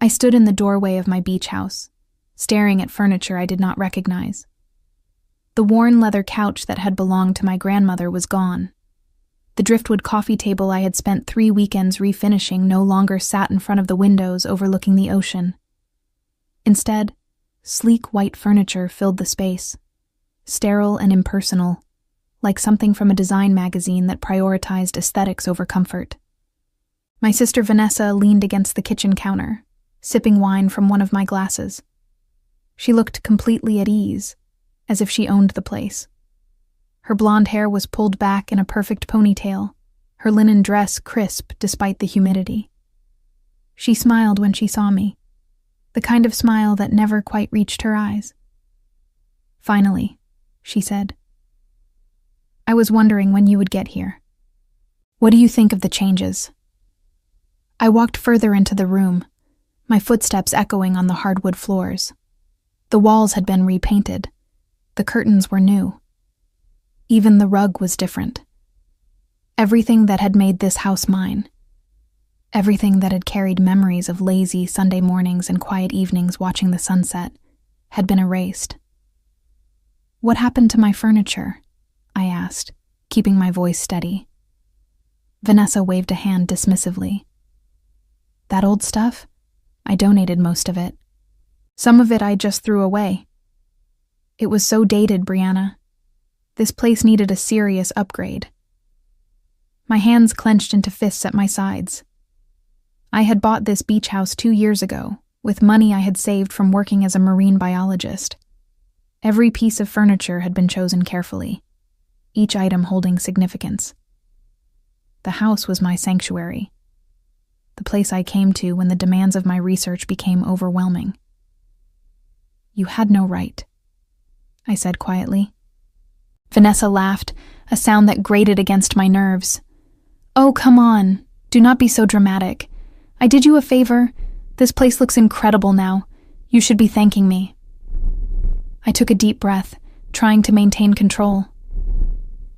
I stood in the doorway of my beach house, staring at furniture I did not recognize. The worn leather couch that had belonged to my grandmother was gone. The driftwood coffee table I had spent 3 weekends refinishing no longer sat in front of the windows overlooking the ocean. Instead, sleek white furniture filled the space, sterile and impersonal, like something from a design magazine that prioritized aesthetics over comfort. My sister Vanessa leaned against the kitchen counter, sipping wine from one of my glasses. She looked completely at ease, as if she owned the place. Her blonde hair was pulled back in a perfect ponytail, her linen dress crisp despite the humidity. She smiled when she saw me, the kind of smile that never quite reached her eyes. "Finally," she said. "I was wondering when you would get here. What do you think of the changes?" I walked further into the room, my footsteps echoing on the hardwood floors. The walls had been repainted. The curtains were new. Even the rug was different. Everything that had made this house mine, everything that had carried memories of lazy Sunday mornings and quiet evenings watching the sunset, had been erased. "What happened to my furniture?" I asked, keeping my voice steady. Vanessa waved a hand dismissively. "That old stuff? I donated most of it. Some of it I just threw away. It was so dated, Brianna. This place needed a serious upgrade." My hands clenched into fists at my sides. I had bought this beach house 2 years ago, with money I had saved from working as a marine biologist. Every piece of furniture had been chosen carefully, each item holding significance. The house was my sanctuary, the place I came to when the demands of my research became overwhelming. "You had no right," I said quietly. Vanessa laughed, a sound that grated against my nerves. "Oh, come on. Do not be so dramatic. I did you a favor. This place looks incredible now. You should be thanking me." I took a deep breath, trying to maintain control.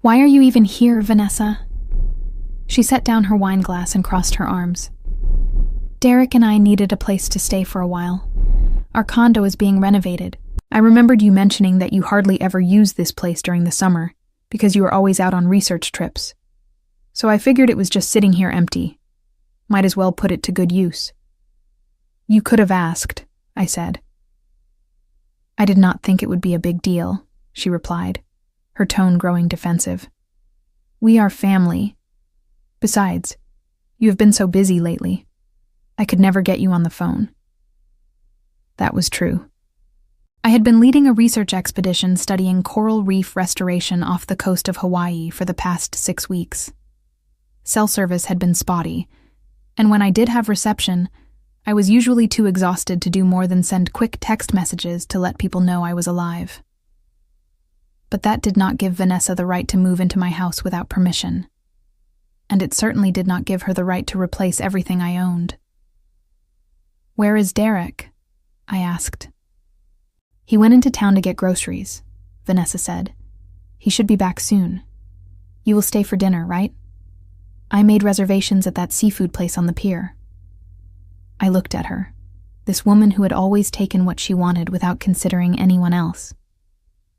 "Why are you even here, Vanessa?" She set down her wine glass and crossed her arms. "Derek and I needed a place to stay for a while. Our condo is being renovated. I remembered you mentioning that you hardly ever use this place during the summer because you were always out on research trips. So I figured it was just sitting here empty. Might as well put it to good use." "You could have asked," I said. "I did not think it would be a big deal," she replied, her tone growing defensive. "We are family. Besides, you have been so busy lately. I could never get you on the phone." That was true. I had been leading a research expedition studying coral reef restoration off the coast of Hawaii for the past 6 weeks. Cell service had been spotty, and when I did have reception, I was usually too exhausted to do more than send quick text messages to let people know I was alive. But that did not give Vanessa the right to move into my house without permission. And it certainly did not give her the right to replace everything I owned. "Where is Derek?" I asked. "He went into town to get groceries," Vanessa said. "He should be back soon. You will stay for dinner, right? I made reservations at that seafood place on the pier." I looked at her, this woman who had always taken what she wanted without considering anyone else.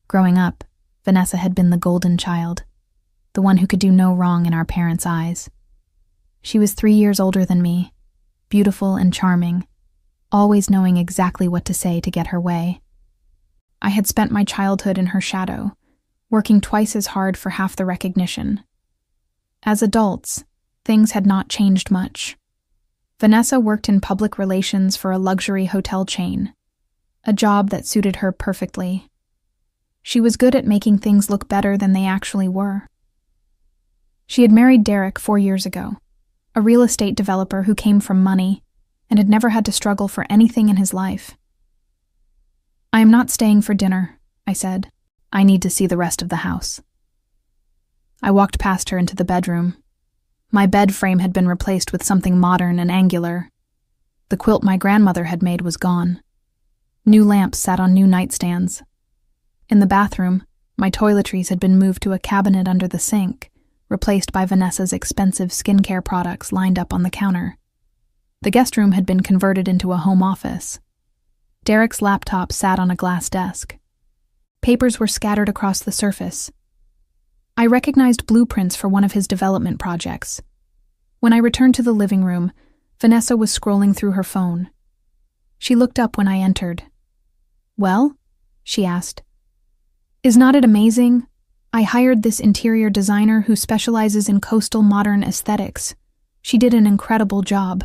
Growing up, Vanessa had been the golden child, the one who could do no wrong in our parents' eyes. She was 3 years older than me, beautiful and charming, always knowing exactly what to say to get her way. I had spent my childhood in her shadow, working twice as hard for half the recognition. As adults, things had not changed much. Vanessa worked in public relations for a luxury hotel chain, a job that suited her perfectly. She was good at making things look better than they actually were. She had married Derek 4 years ago, a real estate developer who came from money and had never had to struggle for anything in his life. "I am not staying for dinner," I said. "I need to see the rest of the house." I walked past her into the bedroom. My bed frame had been replaced with something modern and angular. The quilt my grandmother had made was gone. New lamps sat on new nightstands. In the bathroom, my toiletries had been moved to a cabinet under the sink, replaced by Vanessa's expensive skincare products lined up on the counter. The guest room had been converted into a home office. Derek's laptop sat on a glass desk. Papers were scattered across the surface. I recognized blueprints for one of his development projects. When I returned to the living room, Vanessa was scrolling through her phone. She looked up when I entered. "Well?" she asked. "Is not it amazing? I hired this interior designer who specializes in coastal modern aesthetics. She did an incredible job."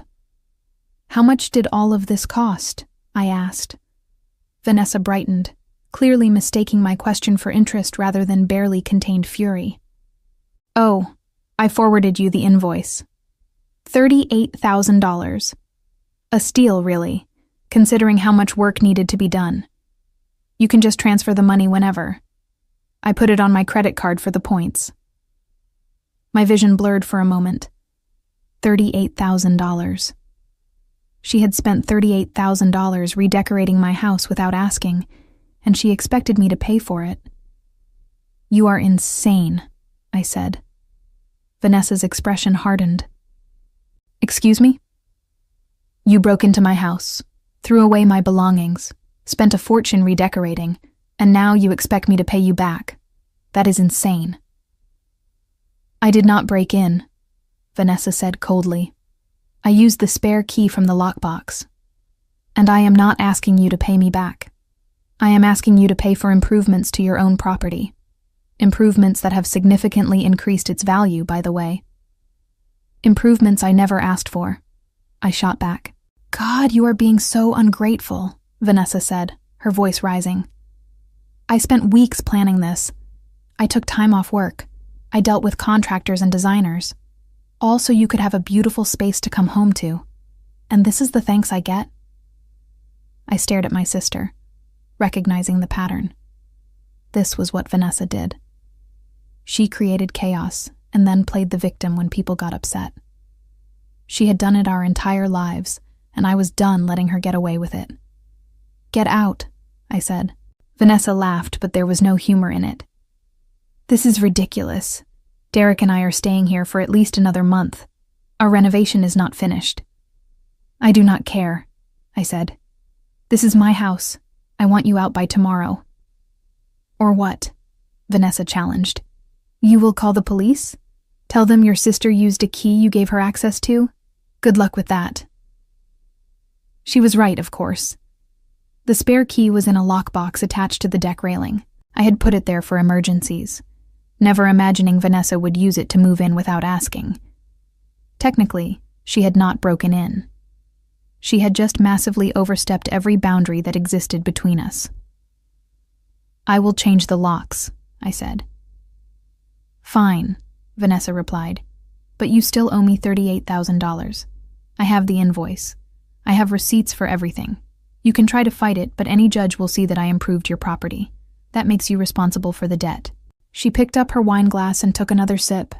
"How much did all of this cost?" I asked. Vanessa brightened, clearly mistaking my question for interest rather than barely contained fury. "Oh, I forwarded you the invoice. $38,000. A steal, really, considering how much work needed to be done. You can just transfer the money whenever. I put it on my credit card for the points." My vision blurred for a moment. $38,000. She had spent $38,000 redecorating my house without asking, and she expected me to pay for it. "You are insane," I said. Vanessa's expression hardened. "Excuse me?" "You broke into my house, threw away my belongings, spent a fortune redecorating, and now you expect me to pay you back. That is insane." "I did not break in," Vanessa said coldly. "I used the spare key from the lockbox. And I am not asking you to pay me back. I am asking you to pay for improvements to your own property. Improvements that have significantly increased its value, by the way." "Improvements I never asked for," I shot back. "God, you are being so ungrateful," Vanessa said, her voice rising. "I spent weeks planning this. I took time off work. I dealt with contractors and designers. All so you could have a beautiful space to come home to. And this is the thanks I get?" I stared at my sister, recognizing the pattern. This was what Vanessa did. She created chaos and then played the victim when people got upset. She had done it our entire lives, and I was done letting her get away with it. "Get out," I said. Vanessa laughed, but there was no humor in it. "This is ridiculous. Derek and I are staying here for at least another month. Our renovation is not finished." "I do not care," I said. "This is my house. I want you out by tomorrow." "Or what?" Vanessa challenged. "You will call the police? Tell them your sister used a key you gave her access to? Good luck with that." She was right, of course. The spare key was in a lockbox attached to the deck railing. I had put it there for emergencies, never imagining Vanessa would use it to move in without asking. Technically, she had not broken in. She had just massively overstepped every boundary that existed between us. "I will change the locks," I said. "Fine," Vanessa replied, "but you still owe me $38,000. I have the invoice. I have receipts for everything. You can try to fight it, but any judge will see that I improved your property. That makes you responsible for the debt." She picked up her wine glass and took another sip,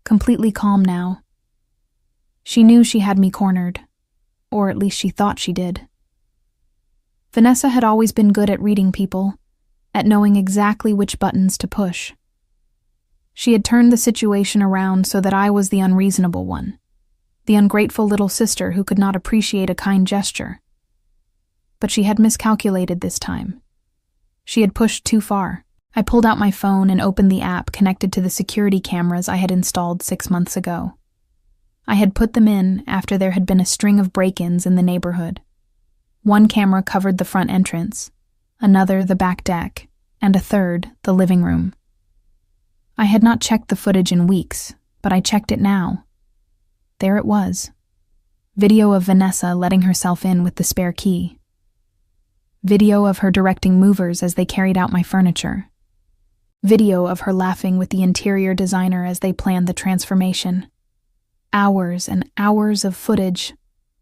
completely calm now. She knew she had me cornered, or at least she thought she did. Vanessa had always been good at reading people, at knowing exactly which buttons to push. She had turned the situation around so that I was the unreasonable one, the ungrateful little sister who could not appreciate a kind gesture. But she had miscalculated this time. She had pushed too far. I pulled out my phone and opened the app connected to the security cameras I had installed 6 months ago. I had put them in after there had been a string of break-ins in the neighborhood. One camera covered the front entrance, another the back deck, and a third the living room. I had not checked the footage in weeks, but I checked it now. There it was. Video of Vanessa letting herself in with the spare key. Video of her directing movers as they carried out my furniture. Video of her laughing with the interior designer as they planned the transformation. Hours and hours of footage,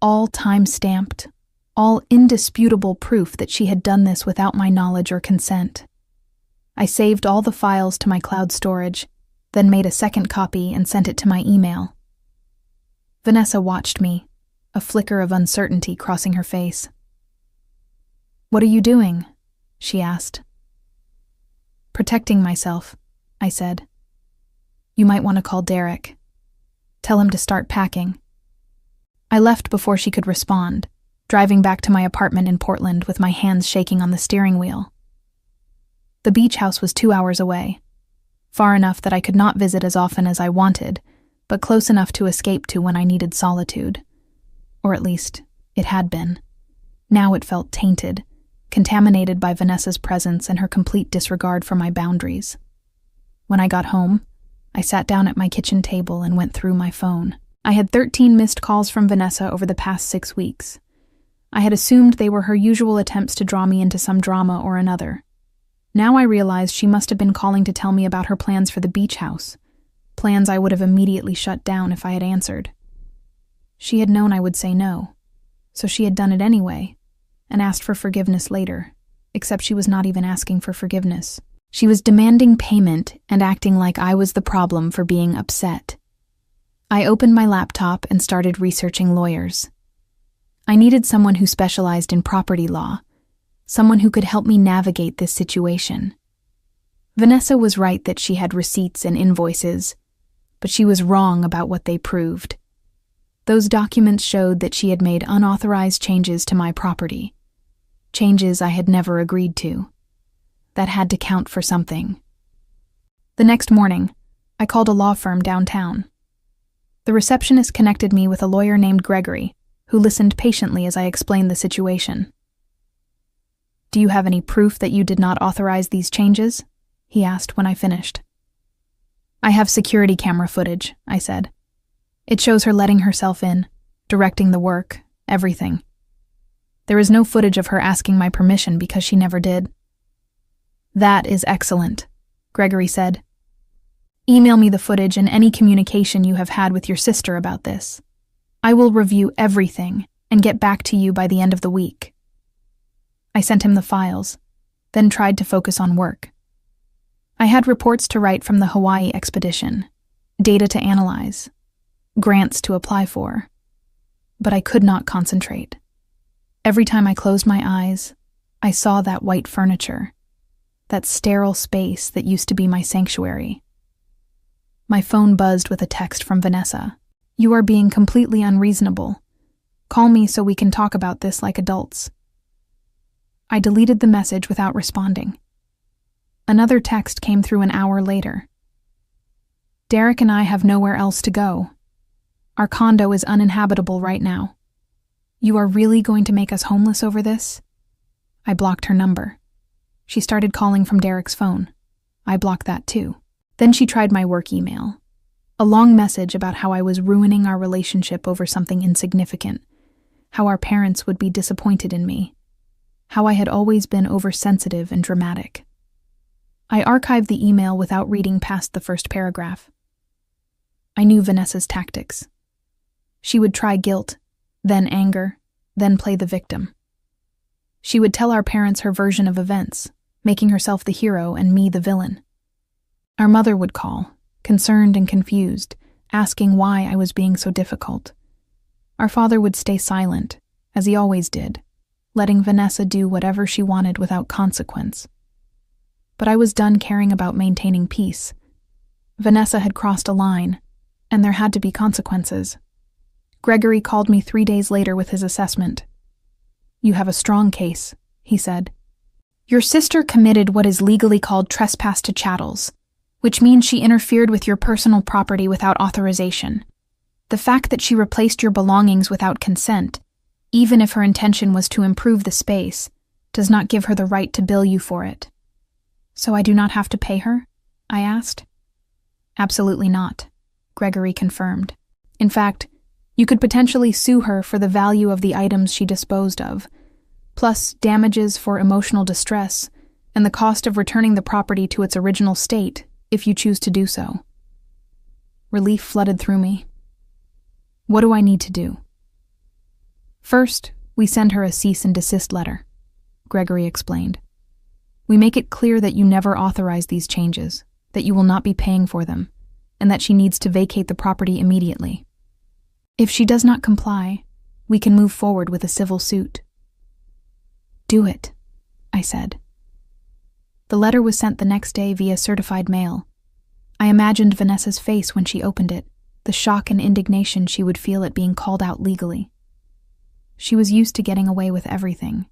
all time-stamped, all indisputable proof that she had done this without my knowledge or consent. I saved all the files to my cloud storage, then made a second copy and sent it to my email. Vanessa watched me, a flicker of uncertainty crossing her face. "What are you doing?" she asked. "Protecting myself," I said. "You might want to call Derek. Tell him to start packing." I left before she could respond, driving back to my apartment in Portland with my hands shaking on the steering wheel. The beach house was 2 hours away, far enough that I could not visit as often as I wanted, but close enough to escape to when I needed solitude. Or at least, it had been. Now it felt tainted, contaminated by Vanessa's presence and her complete disregard for my boundaries. When I got home, I sat down at my kitchen table and went through my phone. I had 13 missed calls from Vanessa over the past 6 weeks. I had assumed they were her usual attempts to draw me into some drama or another. Now I realized she must have been calling to tell me about her plans for the beach house, plans I would have immediately shut down if I had answered. She had known I would say no, so she had done it anyway, and asked for forgiveness later, except she was not even asking for forgiveness. She was demanding payment and acting like I was the problem for being upset. I opened my laptop and started researching lawyers. I needed someone who specialized in property law, someone who could help me navigate this situation. Vanessa was right that she had receipts and invoices, but she was wrong about what they proved. Those documents showed that she had made unauthorized changes to my property, changes I had never agreed to. That had to count for something. The next morning, I called a law firm downtown. The receptionist connected me with a lawyer named Gregory, who listened patiently as I explained the situation. "Do you have any proof that you did not authorize these changes?" he asked when I finished. "I have security camera footage," I said. "It shows her letting herself in, directing the work, everything. There is no footage of her asking my permission because she never did." "That is excellent," Gregory said. "Email me the footage and any communication you have had with your sister about this. I will review everything and get back to you by the end of the week." I sent him the files, then tried to focus on work. I had reports to write from the Hawaii expedition, data to analyze, grants to apply for, but I could not concentrate. Every time I closed my eyes, I saw that white furniture, that sterile space that used to be my sanctuary. My phone buzzed with a text from Vanessa. "You are being completely unreasonable. Call me so we can talk about this like adults." I deleted the message without responding. Another text came through an hour later. "Derek and I have nowhere else to go. Our condo is uninhabitable right now. You are really going to make us homeless over this?" I blocked her number. She started calling from Derek's phone. I blocked that too. Then she tried my work email. A long message about how I was ruining our relationship over something insignificant, how our parents would be disappointed in me, how I had always been oversensitive and dramatic. I archived the email without reading past the first paragraph. I knew Vanessa's tactics. She would try guilt, then anger, then play the victim. She would tell our parents her version of events, making herself the hero and me the villain. Our mother would call, concerned and confused, asking why I was being so difficult. Our father would stay silent, as he always did, letting Vanessa do whatever she wanted without consequence. But I was done caring about maintaining peace. Vanessa had crossed a line, and there had to be consequences. Gregory called me 3 days later with his assessment. "You have a strong case," he said. "Your sister committed what is legally called trespass to chattels, which means she interfered with your personal property without authorization. The fact that she replaced your belongings without consent, even if her intention was to improve the space, does not give her the right to bill you for it." "So I do not have to pay her?" I asked. "Absolutely not," Gregory confirmed. "In fact, you could potentially sue her for the value of the items she disposed of, plus damages for emotional distress and the cost of returning the property to its original state if you choose to do so." Relief flooded through me. "What do I need to do?" "First, we send her a cease and desist letter," Gregory explained. "We make it clear that you never authorized these changes, that you will not be paying for them, and that she needs to vacate the property immediately. If she does not comply, we can move forward with a civil suit." "Do it," I said. The letter was sent the next day via certified mail. I imagined Vanessa's face when she opened it, the shock and indignation she would feel at being called out legally. She was used to getting away with everything,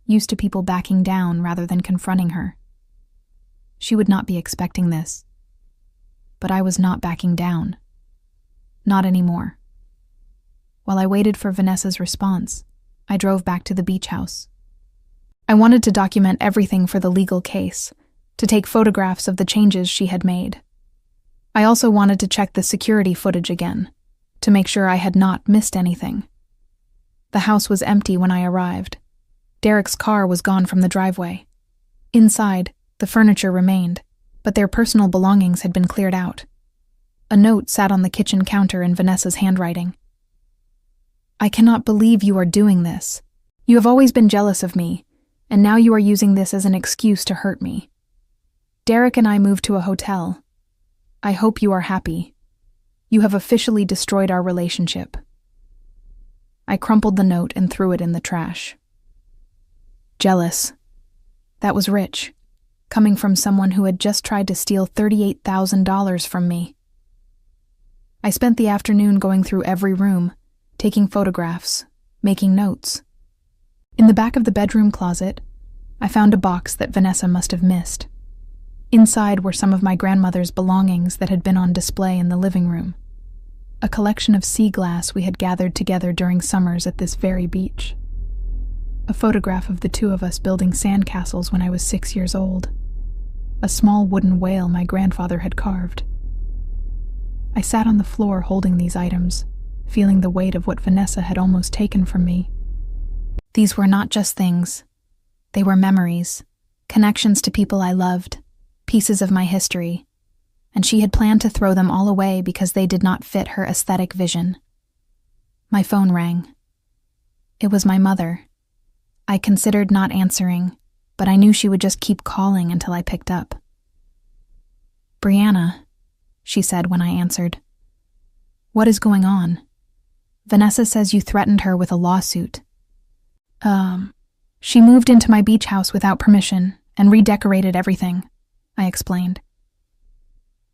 used to people backing down rather than confronting her. She would not be expecting this. But I was not backing down. Not anymore. While I waited for Vanessa's response, I drove back to the beach house. I wanted to document everything for the legal case, to take photographs of the changes she had made. I also wanted to check the security footage again, to make sure I had not missed anything. The house was empty when I arrived. Derek's car was gone from the driveway. Inside, the furniture remained, but their personal belongings had been cleared out. A note sat on the kitchen counter in Vanessa's handwriting. "I cannot believe you are doing this. You have always been jealous of me, and now you are using this as an excuse to hurt me. Derek and I moved to a hotel. I hope you are happy. You have officially destroyed our relationship." I crumpled the note and threw it in the trash. Jealous. That was rich, coming from someone who had just tried to steal $38,000 from me. I spent the afternoon going through every room, taking photographs, making notes. In the back of the bedroom closet, I found a box that Vanessa must have missed. Inside were some of my grandmother's belongings that had been on display in the living room. A collection of sea glass we had gathered together during summers at this very beach. A photograph of the two of us building sandcastles when I was 6 years old. A small wooden whale my grandfather had carved. I sat on the floor holding these items, feeling the weight of what Vanessa had almost taken from me. These were not just things. They were memories, connections to people I loved, pieces of my history, and she had planned to throw them all away because they did not fit her aesthetic vision. My phone rang. It was my mother. I considered not answering, but I knew she would just keep calling until I picked up. "Brianna," she said when I answered. "What is going on? Vanessa says you threatened her with a lawsuit." She moved into my beach house without permission and redecorated everything," I explained.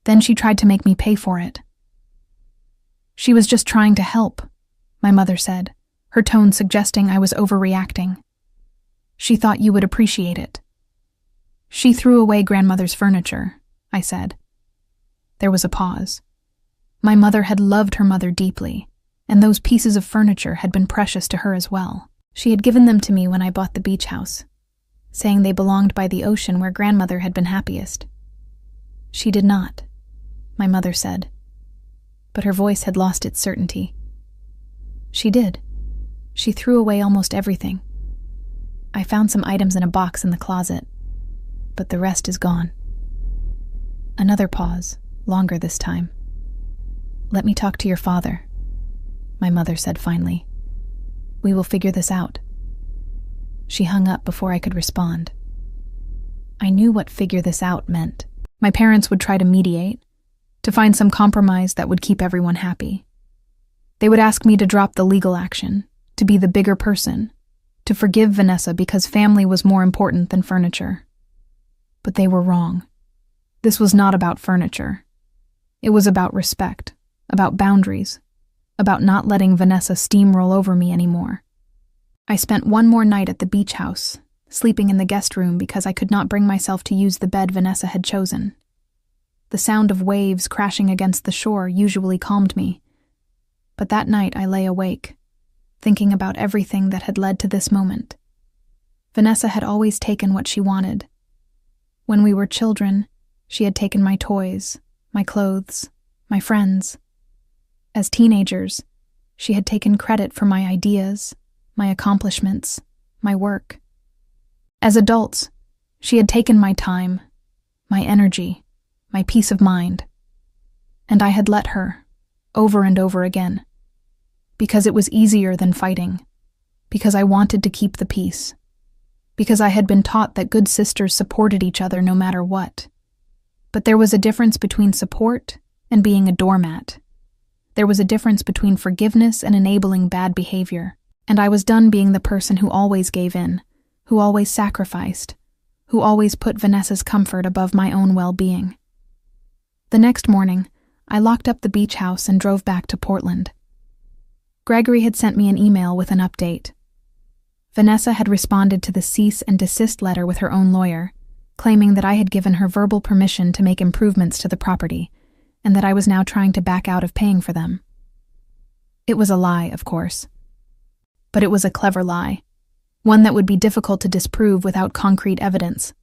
"Then she tried to make me pay for it." "She was just trying to help," my mother said, her tone suggesting I was overreacting. "She thought you would appreciate it." "She threw away grandmother's furniture," I said. There was a pause. My mother had loved her mother deeply, and those pieces of furniture had been precious to her as well. She had given them to me when I bought the beach house, saying they belonged by the ocean where grandmother had been happiest. "She did not," my mother said, but her voice had lost its certainty. "She did. She threw away almost everything. I found some items in a box in the closet, but the rest is gone." Another pause, longer this time. "Let me talk to your father," my mother said finally. "We will figure this out." She hung up before I could respond. I knew what "figure this out" meant. My parents would try to mediate, to find some compromise that would keep everyone happy. They would ask me to drop the legal action, to be the bigger person, to forgive Vanessa because family was more important than furniture. But they were wrong. This was not about furniture. It was about respect, about boundaries, about not letting Vanessa steamroll over me anymore. I spent one more night at the beach house, sleeping in the guest room because I could not bring myself to use the bed Vanessa had chosen. The sound of waves crashing against the shore usually calmed me, but that night I lay awake, thinking about everything that had led to this moment. Vanessa had always taken what she wanted. When we were children, she had taken my toys, my clothes, my friends. As teenagers, she had taken credit for my ideas, my accomplishments, my work. As adults, she had taken my time, my energy, my peace of mind. And I had let her, over and over again, because it was easier than fighting, because I wanted to keep the peace, because I had been taught that good sisters supported each other no matter what. But there was a difference between support and being a doormat. There was a difference between forgiveness and enabling bad behavior, and I was done being the person who always gave in, who always sacrificed, who always put Vanessa's comfort above my own well-being. The next morning, I locked up the beach house and drove back to Portland. Gregory had sent me an email with an update. Vanessa had responded to the cease and desist letter with her own lawyer, claiming that I had given her verbal permission to make improvements to the property, and that I was now trying to back out of paying for them. It was a lie, of course. But it was a clever lie, one that would be difficult to disprove without concrete evidence.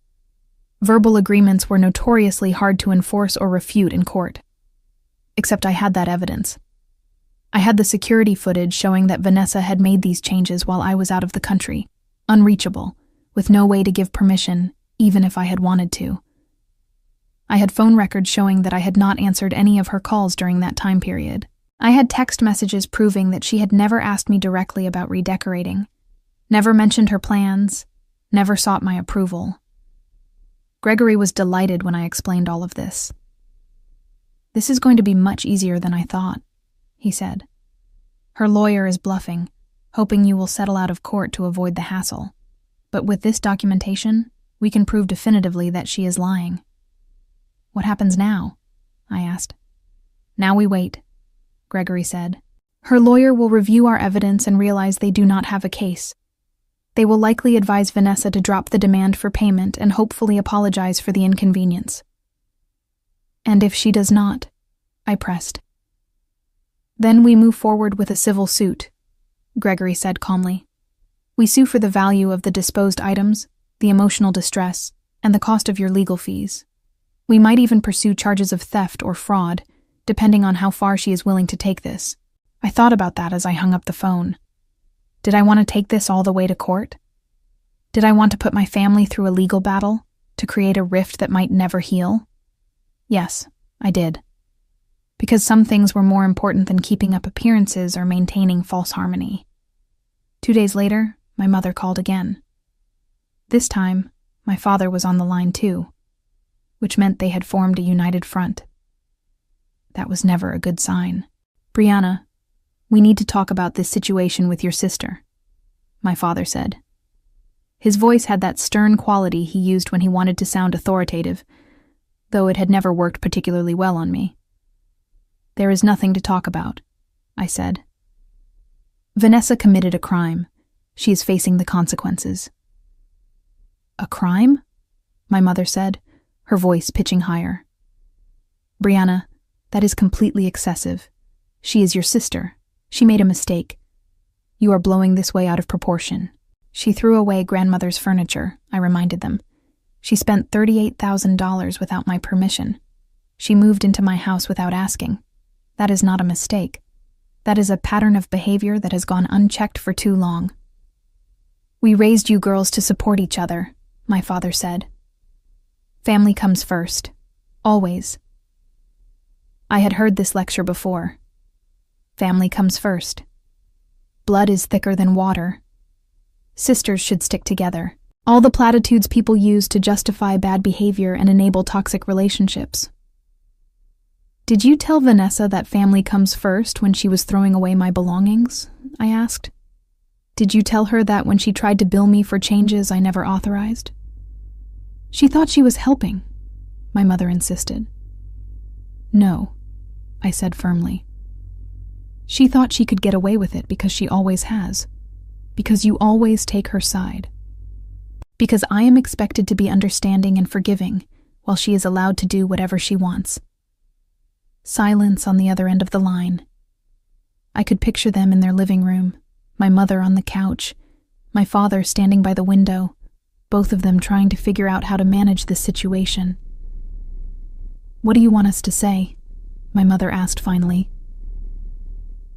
Verbal agreements were notoriously hard to enforce or refute in court. Except I had that evidence. I had the security footage showing that Vanessa had made these changes while I was out of the country, unreachable, with no way to give permission, even if I had wanted to. I had phone records showing that I had not answered any of her calls during that time period. I had text messages proving that she had never asked me directly about redecorating, never mentioned her plans, never sought my approval. Gregory was delighted when I explained all of this. "This is going to be much easier than I thought," he said. "Her lawyer is bluffing, hoping you will settle out of court to avoid the hassle. But with this documentation, we can prove definitively that she is lying." "What happens now?" I asked. "Now we wait," Gregory said. "Her lawyer will review our evidence and realize they do not have a case. They will likely advise Vanessa to drop the demand for payment and hopefully apologize for the inconvenience." "And if she does not?" I pressed. "Then we move forward with a civil suit," Gregory said calmly. "We sue for the value of the disposed items, the emotional distress, and the cost of your legal fees. We might even pursue charges of theft or fraud, depending on how far she is willing to take this." I thought about that as I hung up the phone. Did I want to take this all the way to court? Did I want to put my family through a legal battle, to create a rift that might never heal? Yes, I did. Because some things were more important than keeping up appearances or maintaining false harmony. 2 days later, my mother called again. This time, my father was on the line too, which meant they had formed a united front. That was never a good sign. "Brianna, we need to talk about this situation with your sister," my father said. His voice had that stern quality he used when he wanted to sound authoritative, though it had never worked particularly well on me. "There is nothing to talk about," I said. "Vanessa committed a crime. She is facing the consequences." "A crime?" my mother said, her voice pitching higher. "Brianna, that is completely excessive. She is your sister. She made a mistake. You are blowing this way out of proportion. She threw away grandmother's furniture," I reminded them. "She spent $38,000 without my permission. She moved into my house without asking. That is not a mistake. That is a pattern of behavior that has gone unchecked for too long." "We raised you girls to support each other," my father said. "Family comes first. Always." I had heard this lecture before. Family comes first. Blood is thicker than water. Sisters should stick together. All the platitudes people use to justify bad behavior and enable toxic relationships. "Did you tell Vanessa that family comes first when she was throwing away my belongings?" I asked. "Did you tell her that when she tried to bill me for changes I never authorized?" "She thought she was helping," my mother insisted. "No," I said firmly. "She thought she could get away with it because she always has. Because you always take her side. Because I am expected to be understanding and forgiving, while she is allowed to do whatever she wants." Silence on the other end of the line. I could picture them in their living room, my mother on the couch, my father standing by the window, both of them trying to figure out how to manage this situation. "What do you want us to say?" my mother asked finally.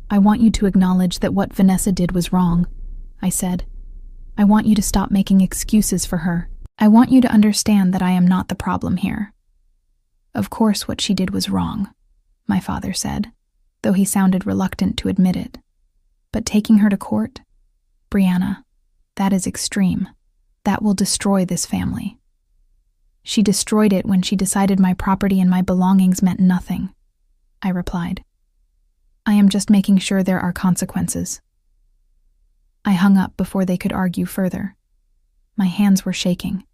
"I want you to acknowledge that what Vanessa did was wrong," I said. "I want you to stop making excuses for her. I want you to understand that I am not the problem here." "Of course what she did was wrong," my father said, though he sounded reluctant to admit it. "But taking her to court? Brianna, that is extreme. That will destroy this family." "She destroyed it when she decided my property and my belongings meant nothing," I replied. "I am just making sure there are consequences." I hung up before they could argue further. My hands were shaking.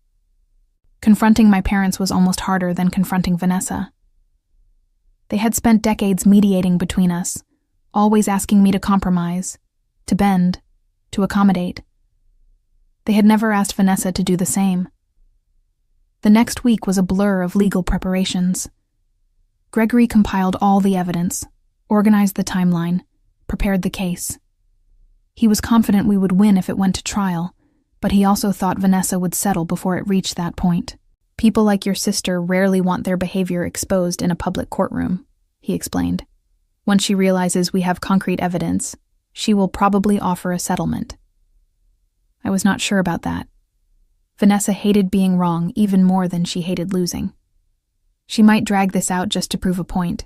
Confronting my parents was almost harder than confronting Vanessa. They had spent decades mediating between us, always asking me to compromise, to bend, to accommodate. They had never asked Vanessa to do the same. The next week was a blur of legal preparations. Gregory compiled all the evidence, organized the timeline, prepared the case. He was confident we would win if it went to trial, but he also thought Vanessa would settle before it reached that point. People like your sister rarely want their behavior exposed in a public courtroom, he explained. Once she realizes we have concrete evidence, she will probably offer a settlement. I was not sure about that. Vanessa hated being wrong even more than she hated losing. She might drag this out just to prove a point,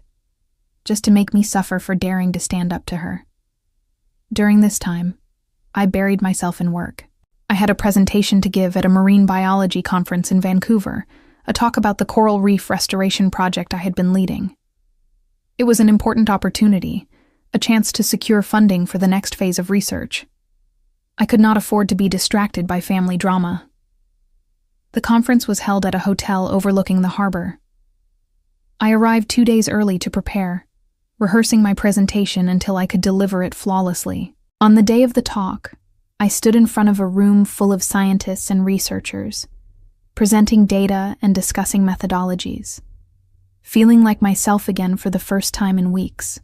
just to make me suffer for daring to stand up to her. During this time, I buried myself in work. I had a presentation to give at a marine biology conference in Vancouver, a talk about the coral reef restoration project I had been leading. It was an important opportunity, a chance to secure funding for the next phase of research. I could not afford to be distracted by family drama. The conference was held at a hotel overlooking the harbor. I arrived 2 days early to prepare, rehearsing my presentation until I could deliver it flawlessly. On the day of the talk, I stood in front of a room full of scientists and researchers, presenting data and discussing methodologies, feeling like myself again for the first time in weeks.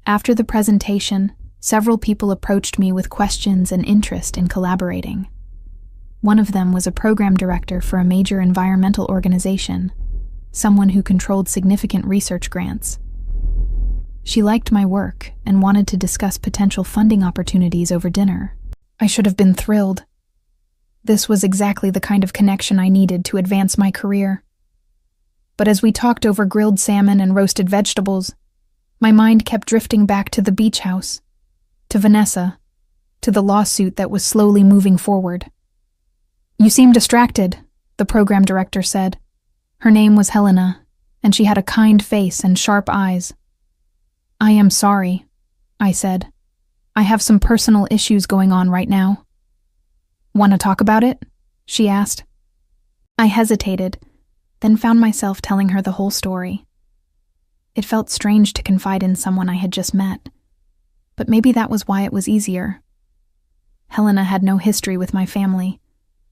After the presentation, several people approached me with questions and interest in collaborating. One of them was a program director for a major environmental organization, someone who controlled significant research grants. She liked my work and wanted to discuss potential funding opportunities over dinner. I should have been thrilled. This was exactly the kind of connection I needed to advance my career. But as we talked over grilled salmon and roasted vegetables, my mind kept drifting back to the beach house, to Vanessa, to the lawsuit that was slowly moving forward. "You seem distracted," the program director said. Her name was Helena, and she had a kind face and sharp eyes. "I am sorry," I said. "I have some personal issues going on right now." "Want to talk about it?" she asked. I hesitated, then found myself telling her the whole story. It felt strange to confide in someone I had just met, but maybe that was why it was easier. Helena had no history with my family,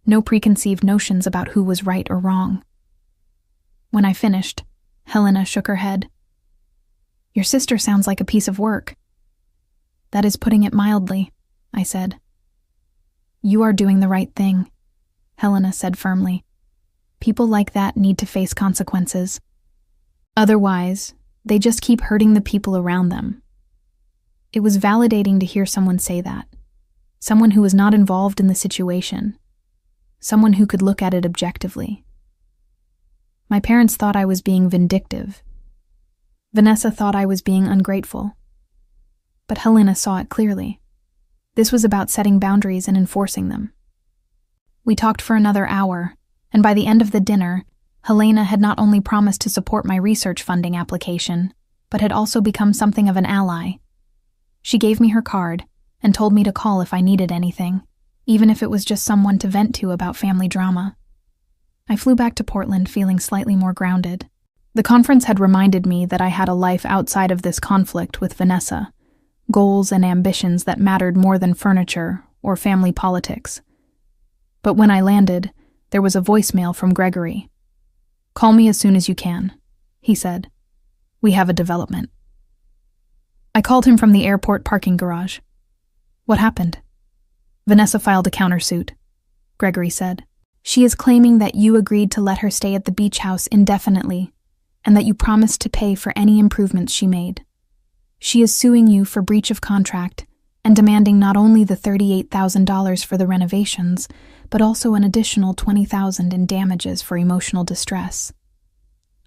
no preconceived notions about who was right or wrong. When I finished, Helena shook her head. "Your sister sounds like a piece of work." "That is putting it mildly," I said. "You are doing the right thing," Helena said firmly. "People like that need to face consequences. Otherwise, they just keep hurting the people around them." It was validating to hear someone say that. Someone who was not involved in the situation. Someone who could look at it objectively. My parents thought I was being vindictive. Vanessa thought I was being ungrateful. But Helena saw it clearly. This was about setting boundaries and enforcing them. We talked for another hour, and by the end of the dinner, Helena had not only promised to support my research funding application, but had also become something of an ally. She gave me her card and told me to call if I needed anything, even if it was just someone to vent to about family drama. I flew back to Portland feeling slightly more grounded. The conference had reminded me that I had a life outside of this conflict with Vanessa, goals and ambitions that mattered more than furniture or family politics. But when I landed, there was a voicemail from Gregory. "Call me as soon as you can," he said. "We have a development." I called him from the airport parking garage. "What happened?" "Vanessa filed a countersuit," Gregory said. "She is claiming that you agreed to let her stay at the beach house indefinitely, and that you promised to pay for any improvements she made. She is suing you for breach of contract and demanding not only the $38,000 for the renovations, but also an additional $20,000 in damages for emotional distress."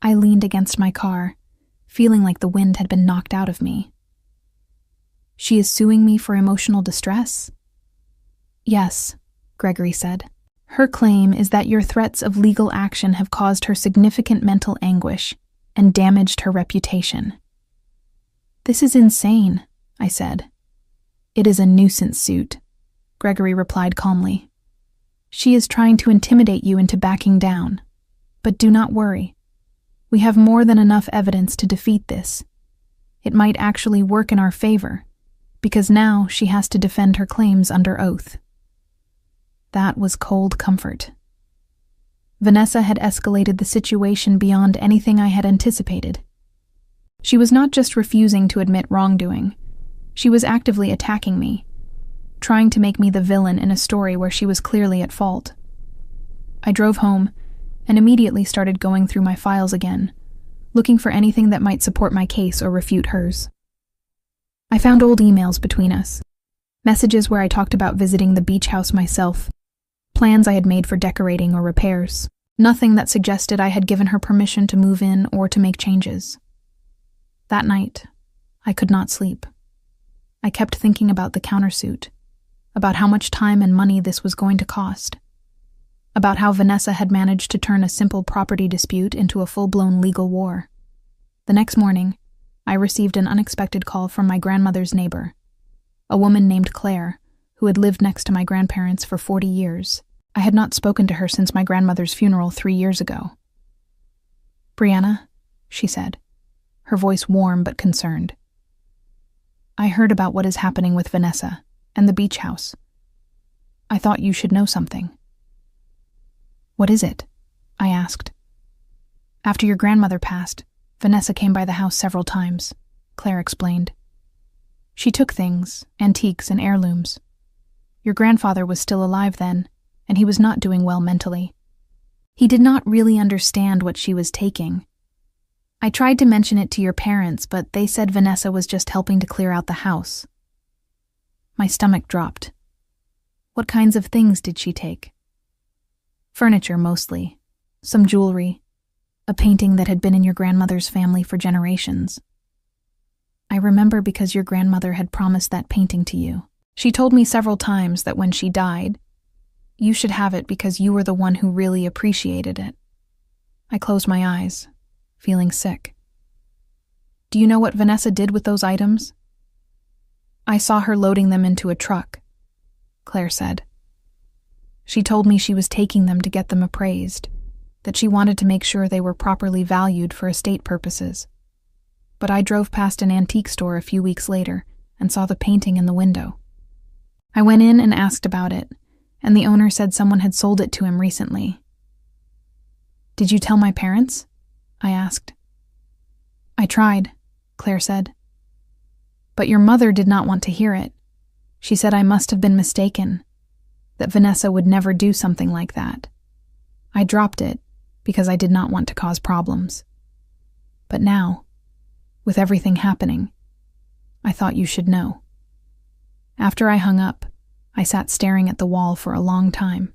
I leaned against my car, feeling like the wind had been knocked out of me. "She is suing me for emotional distress?" "Yes," Gregory said. "Her claim is that your threats of legal action have caused her significant mental anguish and damaged her reputation." "This is insane," I said. "It is a nuisance suit," Gregory replied calmly. "She is trying to intimidate you into backing down. But do not worry. We have more than enough evidence to defeat this. It might actually work in our favor, because now she has to defend her claims under oath." That was cold comfort. Vanessa had escalated the situation beyond anything I had anticipated. She was not just refusing to admit wrongdoing. She was actively attacking me, trying to make me the villain in a story where she was clearly at fault. I drove home and immediately started going through my files again, looking for anything that might support my case or refute hers. I found old emails between us, messages where I talked about visiting the beach house myself, plans I had made for decorating or repairs, nothing that suggested I had given her permission to move in or to make changes. That night, I could not sleep. I kept thinking about the countersuit, about how much time and money this was going to cost, about how Vanessa had managed to turn a simple property dispute into a full-blown legal war. The next morning, I received an unexpected call from my grandmother's neighbor, a woman named Claire, who had lived next to my grandparents for 40 years. I had not spoken to her since my grandmother's funeral 3 years ago. "Brianna," she said, her voice warm but concerned. "I heard about what is happening with Vanessa and the beach house. I thought you should know something." "What is it?" I asked. "After your grandmother passed, Vanessa came by the house several times," Claire explained. "She took things, antiques and heirlooms. Your grandfather was still alive then, and he was not doing well mentally. He did not really understand what she was taking. I tried to mention it to your parents, but they said Vanessa was just helping to clear out the house." My stomach dropped. "What kinds of things did she take?" "Furniture, mostly. Some jewelry. A painting that had been in your grandmother's family for generations. I remember because your grandmother had promised that painting to you. She told me several times that when she died, you should have it because you were the one who really appreciated it." I closed my eyes, feeling sick. "Do you know what Vanessa did with those items?" "I saw her loading them into a truck," Claire said. "She told me she was taking them to get them appraised, that she wanted to make sure they were properly valued for estate purposes. But I drove past an antique store a few weeks later and saw the painting in the window. I went in and asked about it, and the owner said someone had sold it to him recently." "Did you tell my parents?" I asked. "I tried," Claire said. "But your mother did not want to hear it. She said I must have been mistaken, that Vanessa would never do something like that. I dropped it because I did not want to cause problems. But now, with everything happening, I thought you should know." After I hung up, I sat staring at the wall for a long time.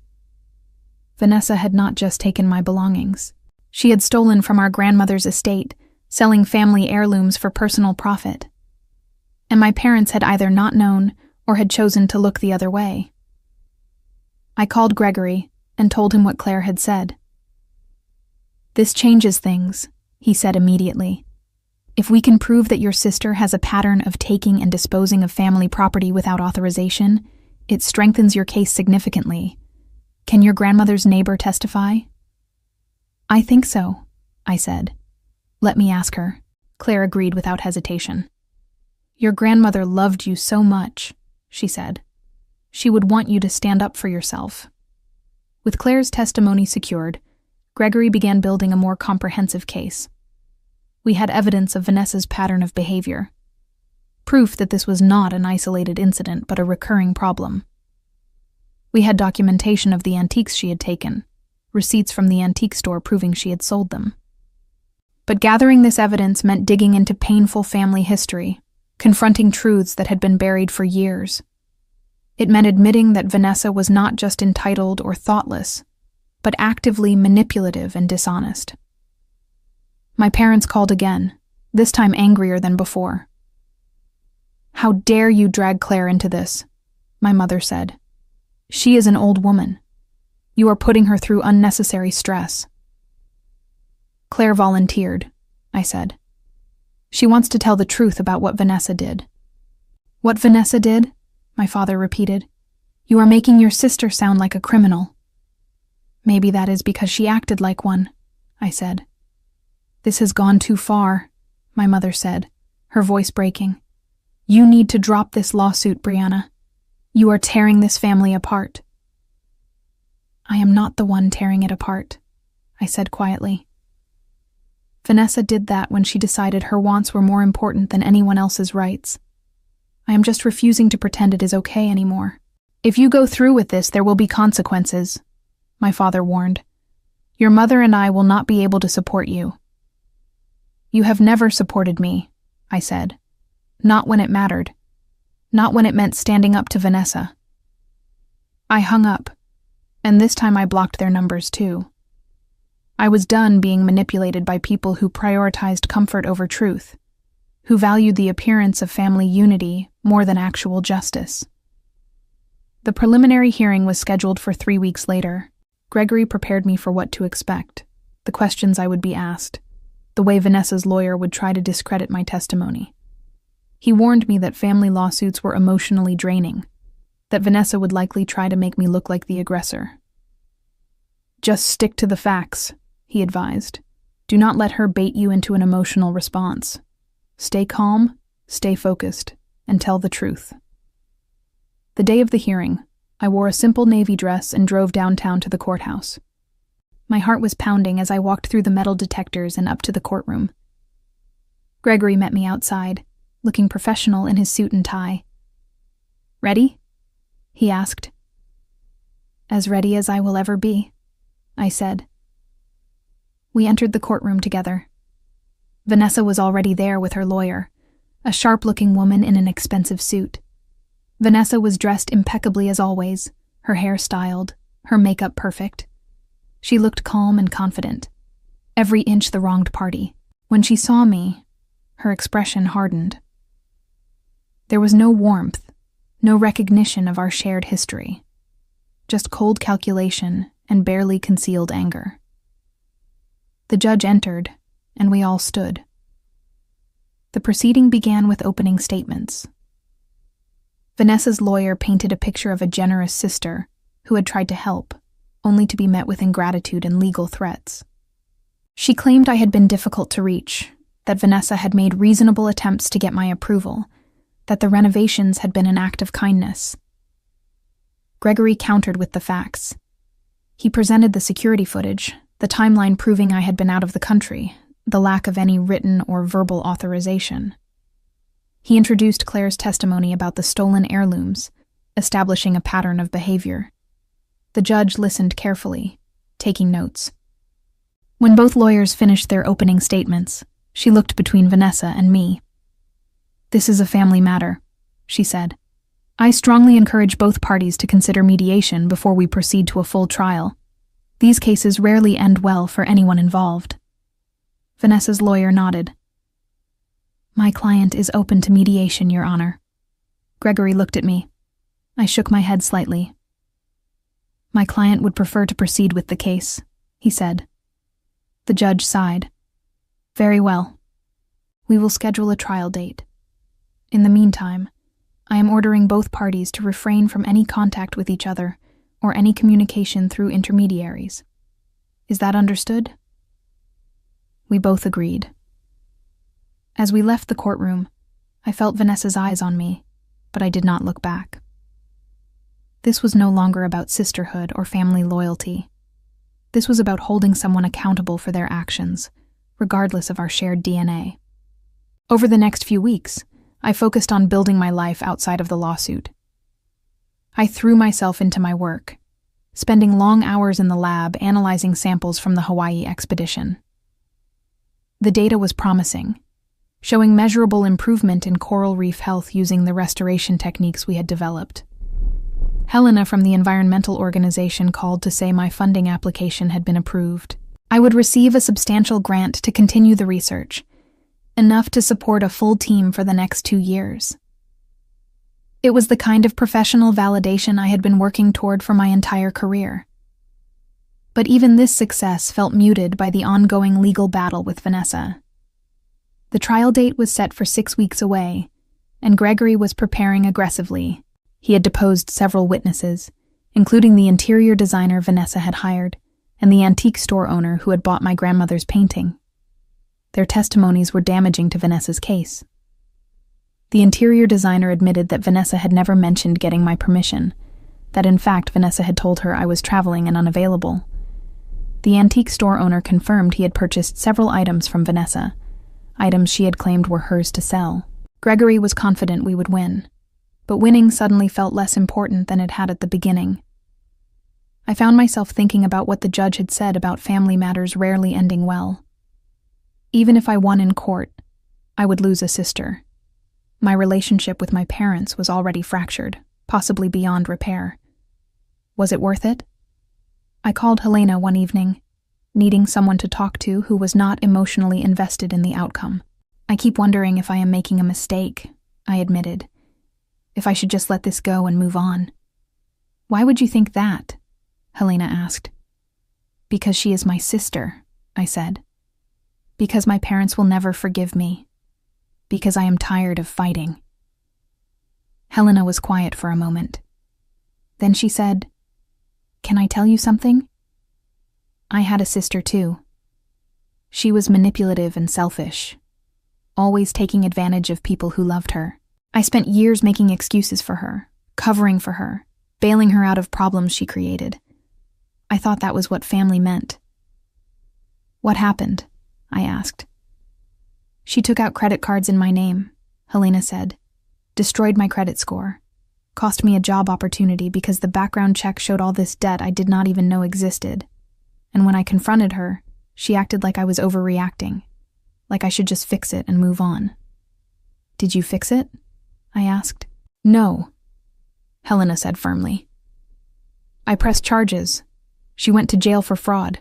Vanessa had not just taken my belongings. She had stolen from our grandmother's estate, selling family heirlooms for personal profit. And my parents had either not known or had chosen to look the other way. I called Gregory and told him what Claire had said. "This changes things," he said immediately. "If we can prove that your sister has a pattern of taking and disposing of family property without authorization, it strengthens your case significantly. Can your grandmother's neighbor testify?" "I think so," I said. "Let me ask her," Claire agreed without hesitation. "Your grandmother loved you so much," she said. "She would want you to stand up for yourself." With Claire's testimony secured, Gregory began building a more comprehensive case. We had evidence of Vanessa's pattern of behavior, proof that this was not an isolated incident but a recurring problem. We had documentation of the antiques she had taken, receipts from the antique store proving she had sold them. But gathering this evidence meant digging into painful family history, confronting truths that had been buried for years. It meant admitting that Vanessa was not just entitled or thoughtless, but actively manipulative and dishonest. My parents called again, this time angrier than before. "How dare you drag Claire into this?" my mother said. "She is an old woman. You are putting her through unnecessary stress." "Claire volunteered," I said. "She wants to tell the truth about what Vanessa did." "What Vanessa did?" my father repeated. "You are making your sister sound like a criminal." "Maybe that is because she acted like one," I said. "This has gone too far," my mother said, her voice breaking. "You need to drop this lawsuit, Brianna. You are tearing this family apart." "I am not the one tearing it apart," I said quietly. "Vanessa did that when she decided her wants were more important than anyone else's rights. I am just refusing to pretend it is okay anymore. If you go through with this, there will be consequences," my father warned. "Your mother and I will not be able to support you." "You have never supported me," I said. "Not when it mattered. Not when it meant standing up to Vanessa." I hung up, and this time I blocked their numbers too. I was done being manipulated by people who prioritized comfort over truth, who valued the appearance of family unity more than actual justice. The preliminary hearing was scheduled for 3 weeks later. Gregory prepared me for what to expect, the questions I would be asked, the way Vanessa's lawyer would try to discredit my testimony. He warned me that family lawsuits were emotionally draining, that Vanessa would likely try to make me look like the aggressor. "Just stick to the facts," he advised. "Do not let her bait you into an emotional response. Stay calm, stay focused, and tell the truth." The day of the hearing, I wore a simple navy dress and drove downtown to the courthouse. My heart was pounding as I walked through the metal detectors and up to the courtroom. Gregory met me outside, looking professional in his suit and tie. "Ready?" he asked. "As ready as I will ever be," I said. We entered the courtroom together. Vanessa was already there with her lawyer, a sharp-looking woman in an expensive suit. Vanessa was dressed impeccably as always, her hair styled, her makeup perfect. She looked calm and confident, every inch the wronged party. When she saw me, her expression hardened. There was no warmth, no recognition of our shared history, just cold calculation and barely concealed anger. The judge entered, and we all stood. The proceeding began with opening statements. Vanessa's lawyer painted a picture of a generous sister who had tried to help, only to be met with ingratitude and legal threats. She claimed I had been difficult to reach, that Vanessa had made reasonable attempts to get my approval, that the renovations had been an act of kindness. Gregory countered with the facts. He presented the security footage, the timeline proving I had been out of the country, the lack of any written or verbal authorization. He introduced Claire's testimony about the stolen heirlooms, establishing a pattern of behavior. The judge listened carefully, taking notes. When both lawyers finished their opening statements, she looked between Vanessa and me. "This is a family matter," she said. "I strongly encourage both parties to consider mediation before we proceed to a full trial. These cases rarely end well for anyone involved." Vanessa's lawyer nodded. "My client is open to mediation, Your Honor." Gregory looked at me. I shook my head slightly. "My client would prefer to proceed with the case," he said. The judge sighed. "Very well. We will schedule a trial date. In the meantime, I am ordering both parties to refrain from any contact with each other or any communication through intermediaries. Is that understood?" We both agreed. As we left the courtroom, I felt Vanessa's eyes on me, but I did not look back. This was no longer about sisterhood or family loyalty. This was about holding someone accountable for their actions, regardless of our shared DNA. Over the next few weeks, I focused on building my life outside of the lawsuit. I threw myself into my work, spending long hours in the lab analyzing samples from the Hawaii expedition. The data was promising, showing measurable improvement in coral reef health using the restoration techniques we had developed. Helena from the environmental organization called to say my funding application had been approved. I would receive a substantial grant to continue the research, enough to support a full team for the next 2 years. It was the kind of professional validation I had been working toward for my entire career. But even this success felt muted by the ongoing legal battle with Vanessa. The trial date was set for 6 weeks away, and Gregory was preparing aggressively. He had deposed several witnesses, including the interior designer Vanessa had hired, and the antique store owner who had bought my grandmother's painting. Their testimonies were damaging to Vanessa's case. The interior designer admitted that Vanessa had never mentioned getting my permission, that in fact Vanessa had told her I was traveling and unavailable. The antique store owner confirmed he had purchased several items from Vanessa, items she had claimed were hers to sell. Gregory was confident we would win, but winning suddenly felt less important than it had at the beginning. I found myself thinking about what the judge had said about family matters rarely ending well. Even if I won in court, I would lose a sister. My relationship with my parents was already fractured, possibly beyond repair. Was it worth it? I called Helena one evening, needing someone to talk to who was not emotionally invested in the outcome. I keep wondering if I am making a mistake, I admitted. If I should just let this go and move on. Why would you think that? Helena asked. Because she is my sister, I said. Because my parents will never forgive me. Because I am tired of fighting. Helena was quiet for a moment. Then she said, "Can I tell you something? I had a sister too. She was manipulative and selfish, always taking advantage of people who loved her. I spent years making excuses for her, covering for her, bailing her out of problems she created. I thought that was what family meant." "What happened?" I asked. "She took out credit cards in my name," Helena said, "destroyed my credit score, cost me a job opportunity because the background check showed all this debt I did not even know existed. And when I confronted her, she acted like I was overreacting, like I should just fix it and move on." "Did you fix it?" I asked. "No," Helena said firmly. "I pressed charges. She went to jail for fraud.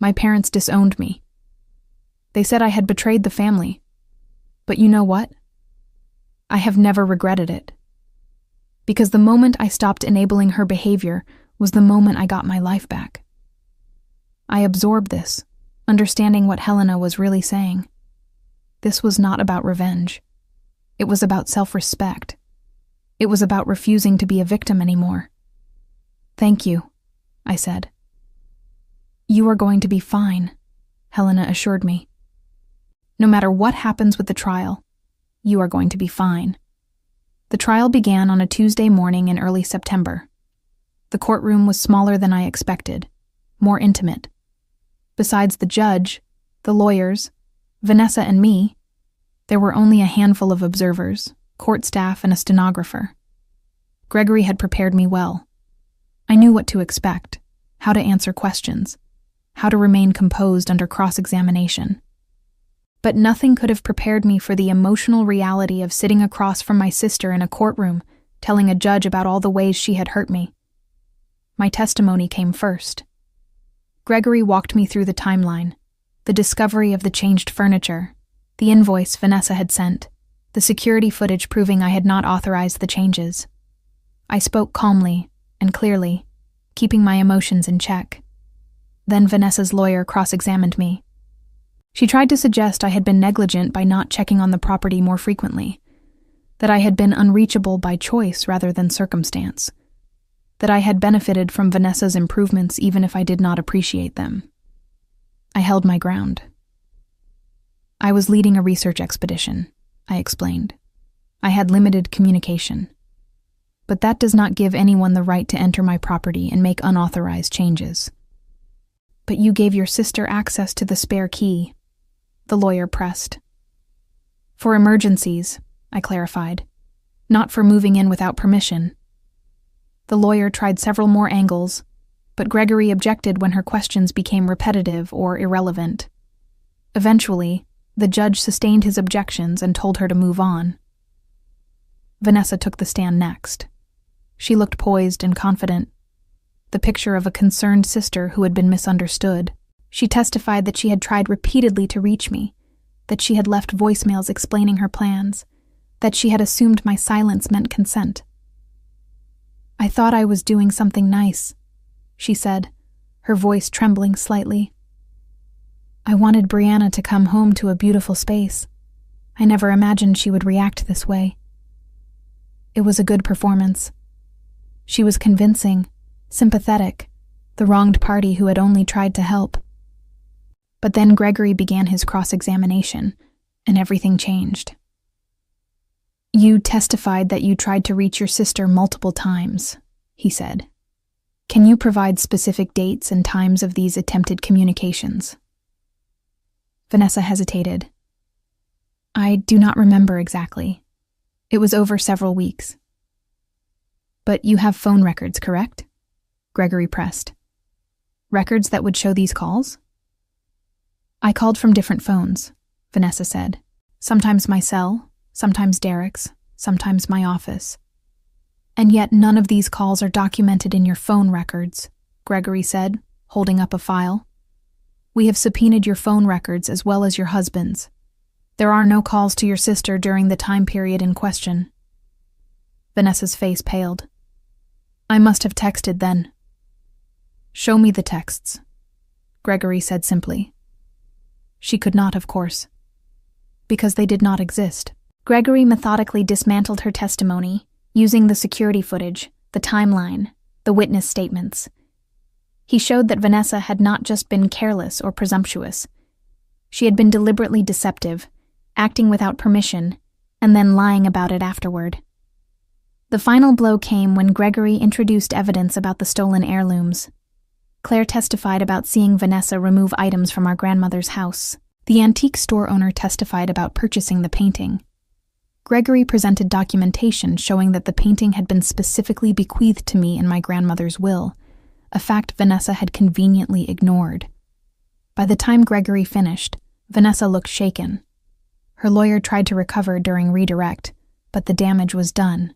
My parents disowned me. They said I had betrayed the family. But you know what? I have never regretted it. Because the moment I stopped enabling her behavior was the moment I got my life back. I absorbed this, understanding what Helena was really saying. This was not about revenge. It was about self-respect. It was about refusing to be a victim anymore. "Thank you," I said. "You are going to be fine," Helena assured me. "No matter what happens with the trial, you are going to be fine." The trial began on a Tuesday morning in early September. The courtroom was smaller than I expected, more intimate. Besides the judge, the lawyers, Vanessa and me, there were only a handful of observers, court staff, and a stenographer. Gregory had prepared me well. I knew what to expect, how to answer questions, how to remain composed under cross-examination. But nothing could have prepared me for the emotional reality of sitting across from my sister in a courtroom, telling a judge about all the ways she had hurt me. My testimony came first. Gregory walked me through the timeline, the discovery of the changed furniture, the invoice Vanessa had sent, the security footage proving I had not authorized the changes. I spoke calmly and clearly, keeping my emotions in check. Then Vanessa's lawyer cross-examined me. She tried to suggest I had been negligent by not checking on the property more frequently, that I had been unreachable by choice rather than circumstance, that I had benefited from Vanessa's improvements even if I did not appreciate them. I held my ground. "I was leading a research expedition," I explained. "I had limited communication. But that does not give anyone the right to enter my property and make unauthorized changes." "But you gave your sister access to the spare key," the lawyer pressed. "For emergencies," I clarified, "not for moving in without permission." The lawyer tried several more angles, but Gregory objected when her questions became repetitive or irrelevant. Eventually, the judge sustained his objections and told her to move on. Vanessa took the stand next. She looked poised and confident, the picture of a concerned sister who had been misunderstood. She testified that she had tried repeatedly to reach me, that she had left voicemails explaining her plans, that she had assumed my silence meant consent. "I thought I was doing something nice," she said, her voice trembling slightly. "I wanted Brianna to come home to a beautiful space. I never imagined she would react this way." It was a good performance. She was convincing, sympathetic, the wronged party who had only tried to help. But then Gregory began his cross-examination, and everything changed. "You testified that you tried to reach your sister multiple times," he said. "Can you provide specific dates and times of these attempted communications?" Vanessa hesitated. "I do not remember exactly. It was over several weeks." "But you have phone records, correct?" Gregory pressed. "Records that would show these calls?" "I called from different phones," Vanessa said. "Sometimes my cell, sometimes Derek's, sometimes my office." "And yet none of these calls are documented in your phone records," Gregory said, holding up a file. "We have subpoenaed your phone records as well as your husband's. There are no calls to your sister during the time period in question." Vanessa's face paled. "I must have texted then." "Show me the texts," Gregory said simply. She could not, of course, because they did not exist. Gregory methodically dismantled her testimony, using the security footage, the timeline, the witness statements. He showed that Vanessa had not just been careless or presumptuous. She had been deliberately deceptive, acting without permission, and then lying about it afterward. The final blow came when Gregory introduced evidence about the stolen heirlooms. Claire testified about seeing Vanessa remove items from our grandmother's house. The antique store owner testified about purchasing the painting. Gregory presented documentation showing that the painting had been specifically bequeathed to me in my grandmother's will, a fact Vanessa had conveniently ignored. By the time Gregory finished, Vanessa looked shaken. Her lawyer tried to recover during redirect, but the damage was done.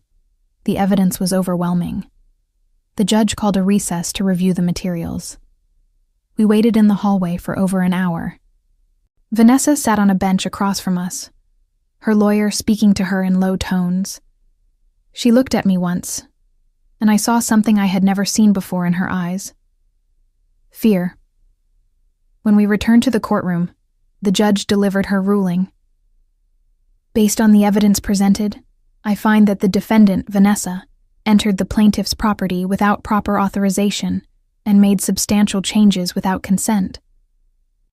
The evidence was overwhelming. The judge called a recess to review the materials. We waited in the hallway for over an hour. Vanessa sat on a bench across from us, her lawyer speaking to her in low tones. She looked at me once, and I saw something I had never seen before in her eyes. Fear. When we returned to the courtroom, the judge delivered her ruling. "Based on the evidence presented, I find that the defendant, Vanessa, entered the plaintiff's property without proper authorization and made substantial changes without consent.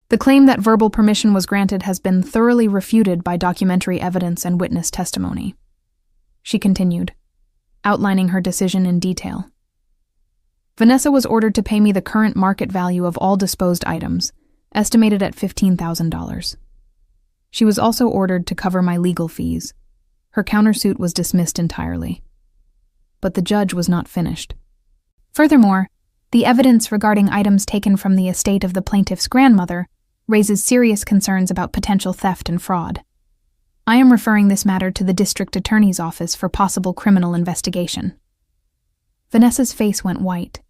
The claim that verbal permission was granted has been thoroughly refuted by documentary evidence and witness testimony," she continued, outlining her decision in detail. "Vanessa was ordered to pay me the current market value of all disposed items, estimated at $15,000. She was also ordered to cover my legal fees. Her countersuit was dismissed entirely." But the judge was not finished. Furthermore, the evidence regarding items taken from the estate of the plaintiff's grandmother raises serious concerns about potential theft and fraud. I am referring this matter to the district attorney's office for possible criminal investigation." Vanessa's face went white.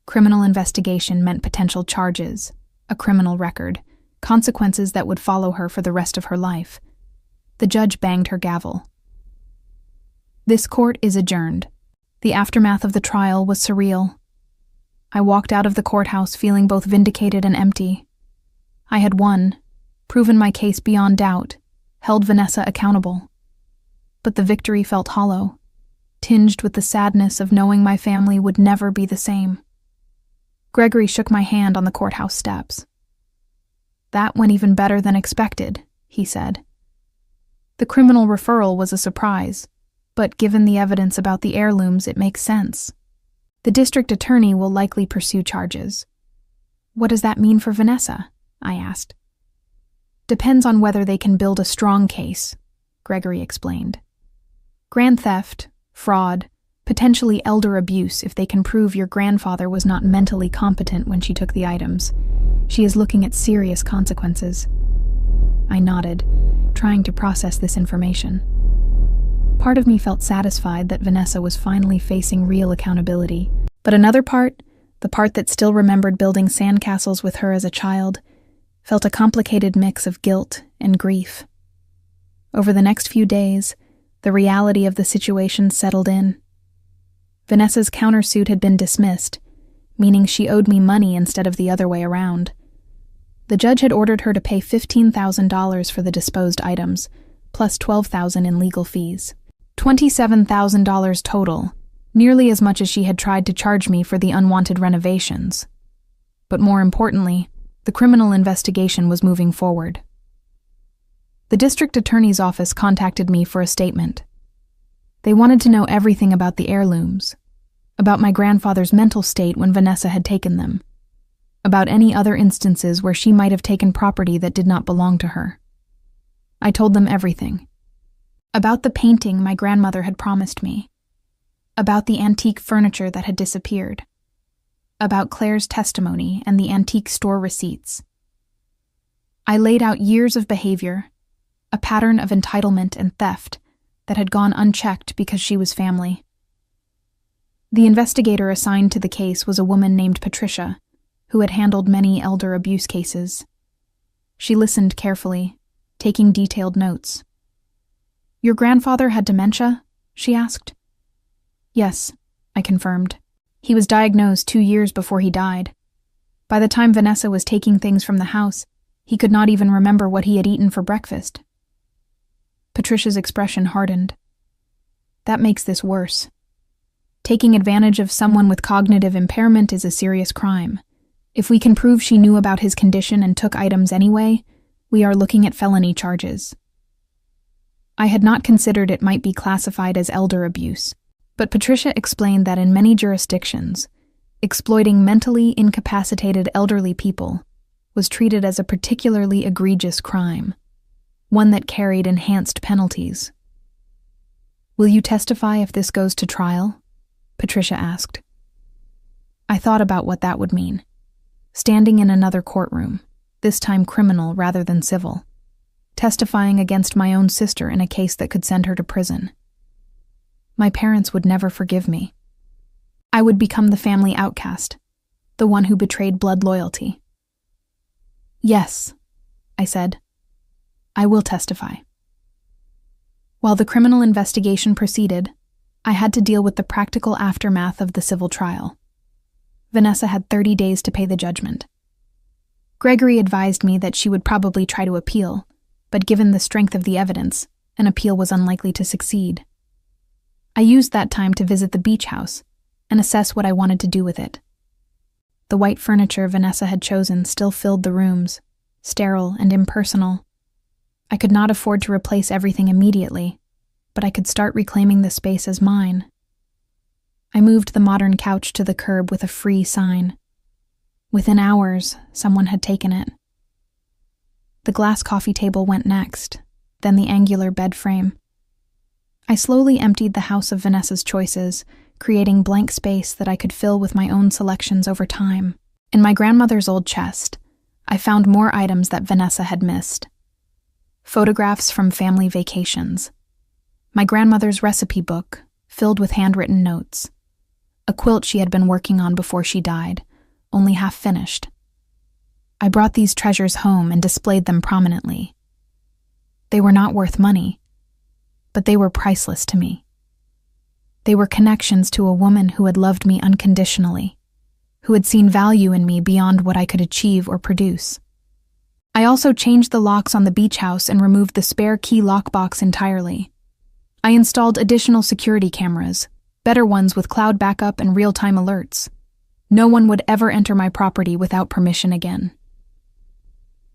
Criminal investigation meant potential charges, a criminal record, consequences that would follow her for the rest of her life. The judge banged her gavel. "This court is adjourned." The aftermath of the trial was surreal. I walked out of the courthouse feeling both vindicated and empty. I had won, proven my case beyond doubt, held Vanessa accountable. But the victory felt hollow, tinged with the sadness of knowing my family would never be the same. Gregory shook my hand on the courthouse steps. "That went even better than expected," he said. "The criminal referral was a surprise, but given the evidence about the heirlooms, it makes sense. The district attorney will likely pursue charges." "What does that mean for Vanessa?" I asked. "Depends on whether they can build a strong case," Gregory explained. "Grand theft, fraud, potentially elder abuse if they can prove your grandfather was not mentally competent when she took the items. She is looking at serious consequences." I nodded, trying to process this information. Part of me felt satisfied that Vanessa was finally facing real accountability, but another part, the part that still remembered building sandcastles with her as a child, felt a complicated mix of guilt and grief. Over the next few days, the reality of the situation settled in. Vanessa's countersuit had been dismissed, meaning she owed me money instead of the other way around. The judge had ordered her to pay $15,000 for the disposed items, plus $12,000 in legal fees. $27,000 total, nearly as much as she had tried to charge me for the unwanted renovations. But more importantly, The criminal investigation was moving forward. The district attorney's office contacted me for a statement. They wanted to know everything about the heirlooms, about my grandfather's mental state when Vanessa had taken them, about any other instances where she might have taken property that did not belong to her. I told them everything. About the painting my grandmother had promised me, about the antique furniture that had disappeared, about Claire's testimony and the antique store receipts. I laid out years of behavior, a pattern of entitlement and theft that had gone unchecked because she was family. The investigator assigned to the case was a woman named Patricia, who had handled many elder abuse cases. She listened carefully, taking detailed notes. "Your grandfather had dementia?" she asked. "Yes," I confirmed. "He was diagnosed 2 years before he died. By the time Vanessa was taking things from the house, he could not even remember what he had eaten for breakfast." Patricia's expression hardened. "That makes this worse. Taking advantage of someone with cognitive impairment is a serious crime. If we can prove she knew about his condition and took items anyway, we are looking at felony charges." I had not considered it might be classified as elder abuse, but Patricia explained that in many jurisdictions, exploiting mentally incapacitated elderly people was treated as a particularly egregious crime, one that carried enhanced penalties. "Will you testify if this goes to trial?" Patricia asked. I thought about what that would mean. Standing in another courtroom, this time criminal rather than civil, testifying against my own sister in a case that could send her to prison. My parents would never forgive me. I would become the family outcast, the one who betrayed blood loyalty. "Yes," I said. "I will testify." While the criminal investigation proceeded, I had to deal with the practical aftermath of the civil trial. Vanessa had 30 days to pay the judgment. Gregory advised me that she would probably try to appeal, but given the strength of the evidence, an appeal was unlikely to succeed. I used that time to visit the beach house and assess what I wanted to do with it. The white furniture Vanessa had chosen still filled the rooms, sterile and impersonal. I could not afford to replace everything immediately, but I could start reclaiming the space as mine. I moved the modern couch to the curb with a free sign. Within hours, someone had taken it. The glass coffee table went next, then the angular bed frame. I slowly emptied the house of Vanessa's choices, creating blank space that I could fill with my own selections over time. In my grandmother's old chest, I found more items that Vanessa had missed. Photographs from family vacations. My grandmother's recipe book, filled with handwritten notes. A quilt she had been working on before she died, only half finished. I brought these treasures home and displayed them prominently. They were not worth money, but they were priceless to me. They were connections to a woman who had loved me unconditionally, who had seen value in me beyond what I could achieve or produce. I also changed the locks on the beach house and removed the spare key lockbox entirely. I installed additional security cameras, better ones with cloud backup and real-time alerts. No one would ever enter my property without permission again.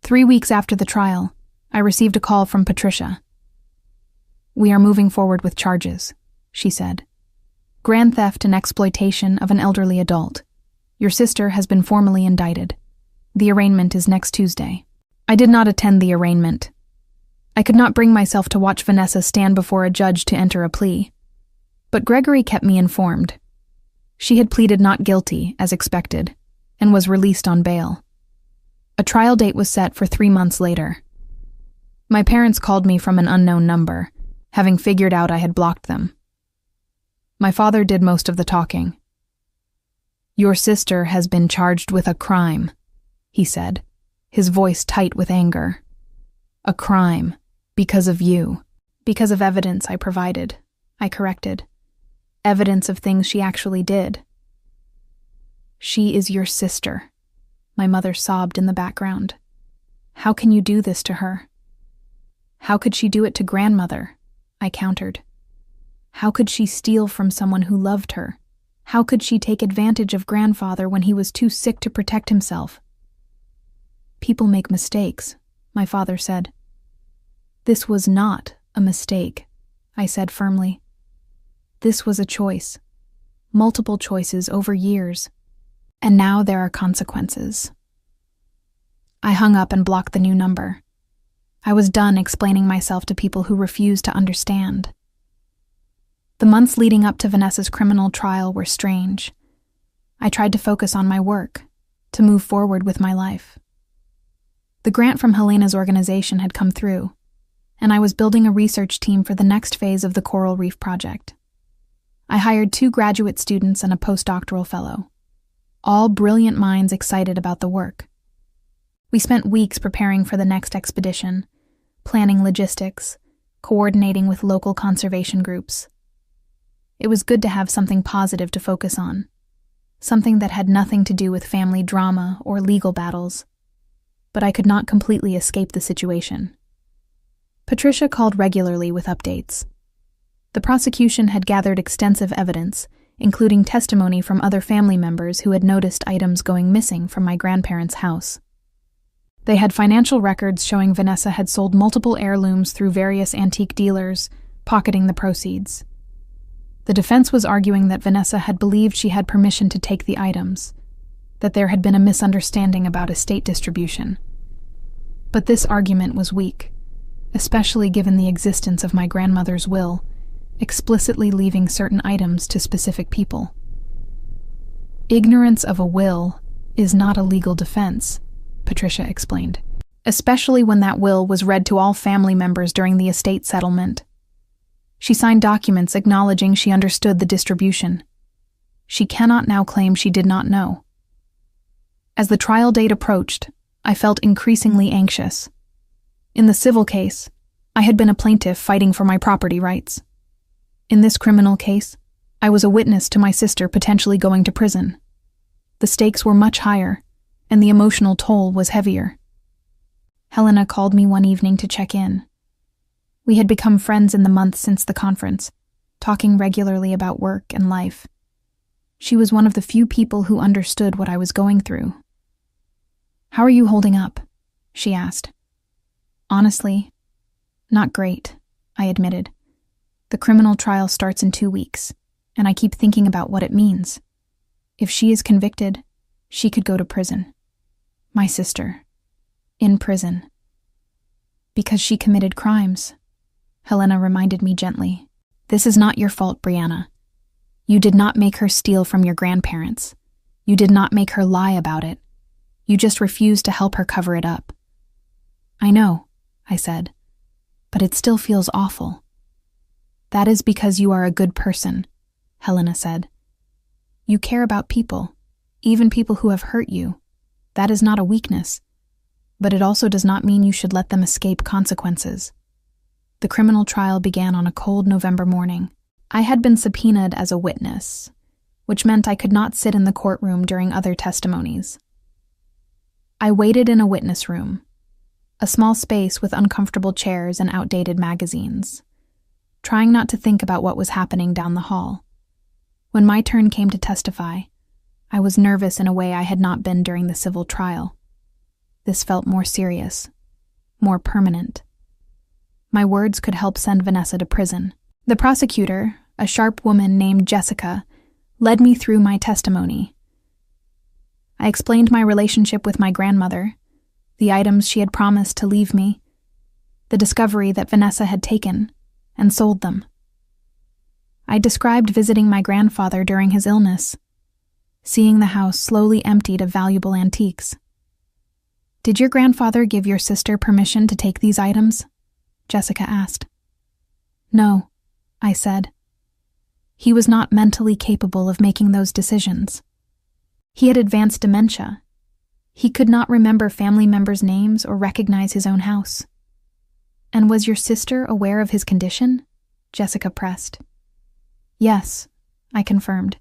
3 weeks after the trial, I received a call from Patricia. "We are moving forward with charges," she said. "Grand theft and exploitation of an elderly adult. Your sister has been formally indicted. The arraignment is next Tuesday." I did not attend the arraignment. I could not bring myself to watch Vanessa stand before a judge to enter a plea. But Gregory kept me informed. She had pleaded not guilty, as expected, and was released on bail. A trial date was set for 3 months later. My parents called me from an unknown number, having figured out I had blocked them. My father did most of the talking. "Your sister has been charged with a crime," he said, his voice tight with anger. "A crime, because of you." "Because of evidence I provided," I corrected. "Evidence of things she actually did." "She is your sister," my mother sobbed in the background. "How can you do this to her?" "How could she do it to grandmother?" I countered. "How could she steal from someone who loved her? How could she take advantage of grandfather when he was too sick to protect himself?" People make mistakes, my father said. This was not a mistake, I said firmly. This was a choice. Multiple choices over years. And now there are consequences. I hung up and blocked the new number. I was done explaining myself to people who refused to understand. The months leading up to Vanessa's criminal trial were strange. I tried to focus on my work, to move forward with my life. The grant from Helena's organization had come through, and I was building a research team for the next phase of the Coral Reef Project. I hired 2 graduate students and a postdoctoral fellow, all brilliant minds excited about the work. We spent weeks preparing for the next expedition, planning logistics, coordinating with local conservation groups. It was good to have something positive to focus on, something that had nothing to do with family drama or legal battles. But I could not completely escape the situation. Patricia called regularly with updates. The prosecution had gathered extensive evidence, including testimony from other family members who had noticed items going missing from my grandparents' house. They had financial records showing Vanessa had sold multiple heirlooms through various antique dealers, pocketing the proceeds. The defense was arguing that Vanessa had believed she had permission to take the items, that there had been a misunderstanding about estate distribution. But this argument was weak, especially given the existence of my grandmother's will, explicitly leaving certain items to specific people. Ignorance of a will is not a legal defense, Patricia explained, especially when that will was read to all family members during the estate settlement. She signed documents acknowledging she understood the distribution. She cannot now claim she did not know. As the trial date approached, I felt increasingly anxious. In the civil case, I had been a plaintiff fighting for my property rights. In this criminal case, I was a witness to my sister potentially going to prison. The stakes were much higher, and the emotional toll was heavier. Helena called me one evening to check in. We had become friends in the months since the conference, talking regularly about work and life. She was one of the few people who understood what I was going through. "How are you holding up?" she asked. "Honestly, not great," I admitted. "The criminal trial starts in 2 weeks, and I keep thinking about what it means. If she is convicted, she could go to prison. My sister. In prison. Because she committed crimes," Helena reminded me gently. "This is not your fault, Brianna. You did not make her steal from your grandparents. You did not make her lie about it. You just refused to help her cover it up." "I know," I said, "but it still feels awful." "That is because you are a good person," Helena said. "You care about people, even people who have hurt you. That is not a weakness, but it also does not mean you should let them escape consequences." The criminal trial began on a cold November morning. I had been subpoenaed as a witness, which meant I could not sit in the courtroom during other testimonies. I waited in a witness room, a small space with uncomfortable chairs and outdated magazines, trying not to think about what was happening down the hall. When my turn came to testify, I was nervous in a way I had not been during the civil trial. This felt more serious, more permanent. My words could help send Vanessa to prison. The prosecutor, a sharp woman named Jessica, led me through my testimony. I explained my relationship with my grandmother, the items she had promised to leave me, the discovery that Vanessa had taken and sold them. I described visiting my grandfather during his illness, seeing the house slowly emptied of valuable antiques. "Did your grandfather give your sister permission to take these items?" Jessica asked. "No," I said. "He was not mentally capable of making those decisions. He had advanced dementia. He could not remember family members' names or recognize his own house." "And was your sister aware of his condition?" Jessica pressed. "Yes," I confirmed.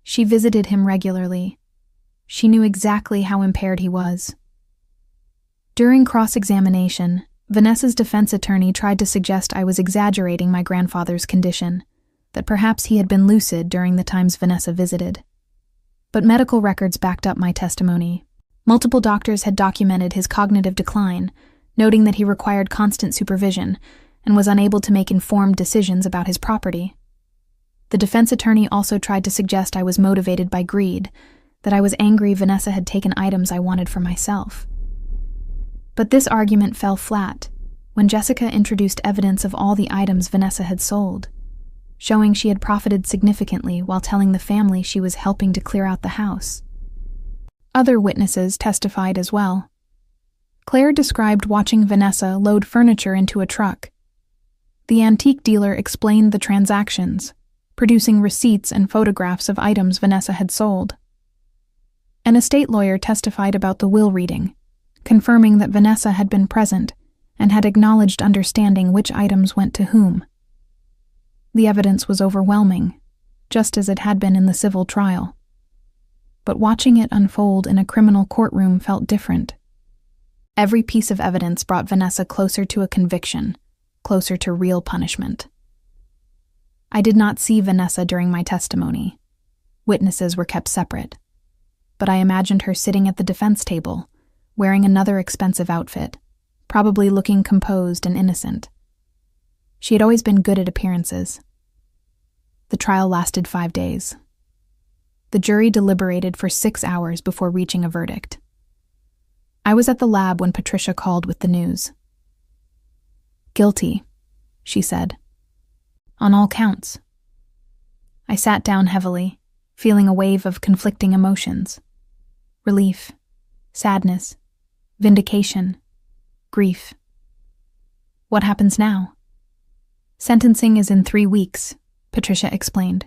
She visited him regularly. She knew exactly how impaired he was. During cross-examination, Vanessa's defense attorney tried to suggest I was exaggerating my grandfather's condition, that perhaps he had been lucid during the times Vanessa visited. But medical records backed up my testimony. Multiple doctors had documented his cognitive decline, noting that he required constant supervision and was unable to make informed decisions about his property. The defense attorney also tried to suggest I was motivated by greed, that I was angry Vanessa had taken items I wanted for myself. But this argument fell flat when Jessica introduced evidence of all the items Vanessa had sold, showing she had profited significantly while telling the family she was helping to clear out the house. Other witnesses testified as well. Claire described watching Vanessa load furniture into a truck. The antique dealer explained the transactions, producing receipts and photographs of items Vanessa had sold. An estate lawyer testified about the will reading, confirming that Vanessa had been present and had acknowledged understanding which items went to whom. The evidence was overwhelming, just as it had been in the civil trial. But watching it unfold in a criminal courtroom felt different. Every piece of evidence brought Vanessa closer to a conviction, closer to real punishment. I did not see Vanessa during my testimony. Witnesses were kept separate. But I imagined her sitting at the defense table, wearing another expensive outfit, probably looking composed and innocent. She had always been good at appearances. The trial lasted 5 days. The jury deliberated for 6 hours before reaching a verdict. I was at the lab when Patricia called with the news. "Guilty," she said. "On all counts." I sat down heavily, feeling a wave of conflicting emotions. Relief, sadness, vindication, grief. What happens now? "Sentencing is in 3 weeks," Patricia explained.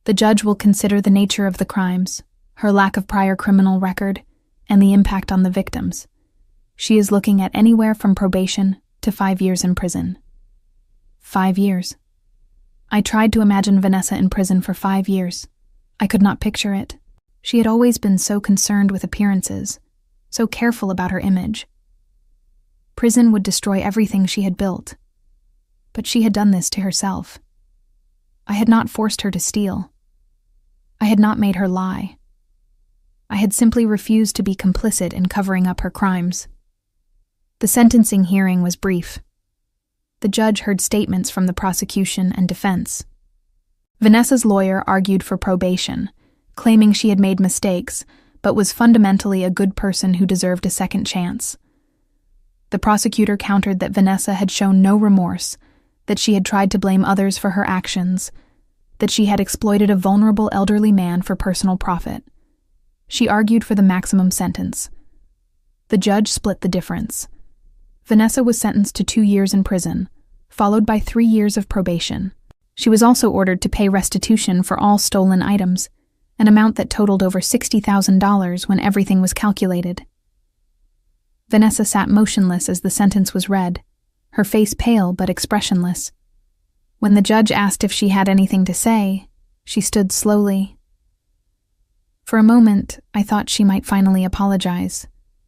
"The judge will consider the nature of the crimes, her lack of prior criminal record, and the impact on the victims. She is looking at anywhere from probation to 5 years in prison." 5 years. I tried to imagine Vanessa in prison for 5 years. I could not picture it. She had always been so concerned with appearances, so careful about her image. Prison would destroy everything she had built. But she had done this to herself. I had not forced her to steal. I had not made her lie. I had simply refused to be complicit in covering up her crimes. The sentencing hearing was brief. The judge heard statements from the prosecution and defense. Vanessa's lawyer argued for probation, claiming she had made mistakes, but was fundamentally a good person who deserved a second chance. The prosecutor countered that Vanessa had shown no remorse, that she had tried to blame others for her actions, that she had exploited a vulnerable elderly man for personal profit. She argued for the maximum sentence. The judge split the difference. Vanessa was sentenced to 2 years in prison, followed by 3 years of probation. She was also ordered to pay restitution for all stolen items, an amount that totaled over $60,000 when everything was calculated. Vanessa sat motionless as the sentence was read, her face pale but expressionless. When the judge asked if she had anything to say, she stood slowly. For a moment, I thought she might finally apologize,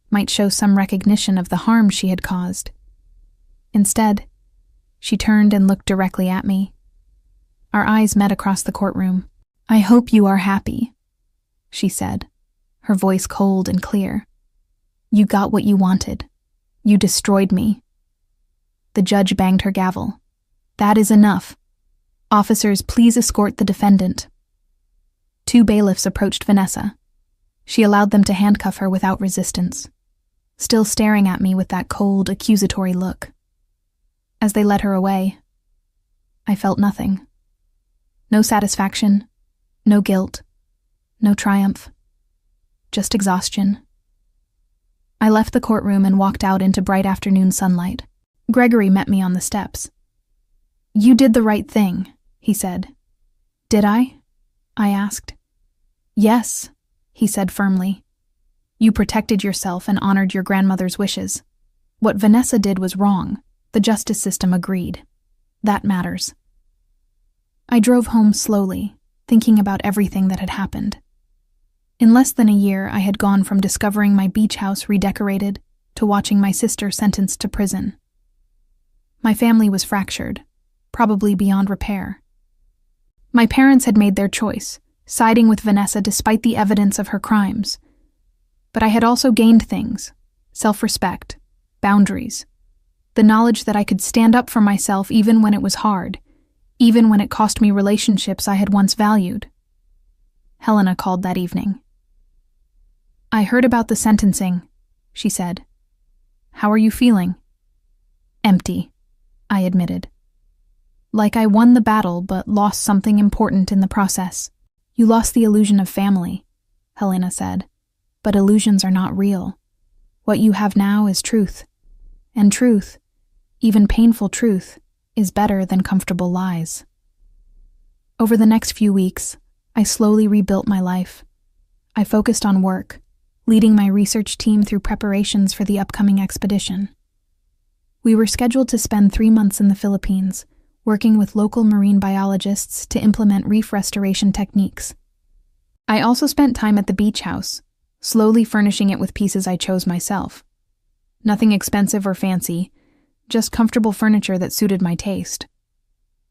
might show some recognition of the harm she had caused. Instead, she turned and looked directly at me. Our eyes met across the courtroom. "I hope you are happy," she said, her voice cold and clear. "You got what you wanted. You destroyed me." The judge banged her gavel. "That is enough. Officers, please escort the defendant." 2 bailiffs approached Vanessa. She allowed them to handcuff her without resistance, still staring at me with that cold, accusatory look. As they led her away, I felt nothing. No satisfaction, no guilt, no triumph, just exhaustion. I left the courtroom and walked out into bright afternoon sunlight. Gregory met me on the steps. "You did the right thing," he said. "Did I?" I asked. "Yes," he said firmly. "You protected yourself and honored your grandmother's wishes. What Vanessa did was wrong. The justice system agreed. That matters." I drove home slowly, thinking about everything that had happened. In less than a year, I had gone from discovering my beach house redecorated to watching my sister sentenced to prison. My family was fractured, probably beyond repair. My parents had made their choice, siding with Vanessa despite the evidence of her crimes. But I had also gained things: self-respect, boundaries, the knowledge that I could stand up for myself even when it was hard, even when it cost me relationships I had once valued. Helena called that evening. "I heard about the sentencing," she said. "How are you feeling?" "Empty," I admitted. "Like I won the battle but lost something important in the process." "You lost the illusion of family," Helena said. "But illusions are not real. What you have now is truth. And truth, even painful truth, is better than comfortable lies." Over the next few weeks, I slowly rebuilt my life. I focused on work, leading my research team through preparations for the upcoming expedition. We were scheduled to spend 3 months in the Philippines, working with local marine biologists to implement reef restoration techniques. I also spent time at the beach house, slowly furnishing it with pieces I chose myself. Nothing expensive or fancy, just comfortable furniture that suited my taste.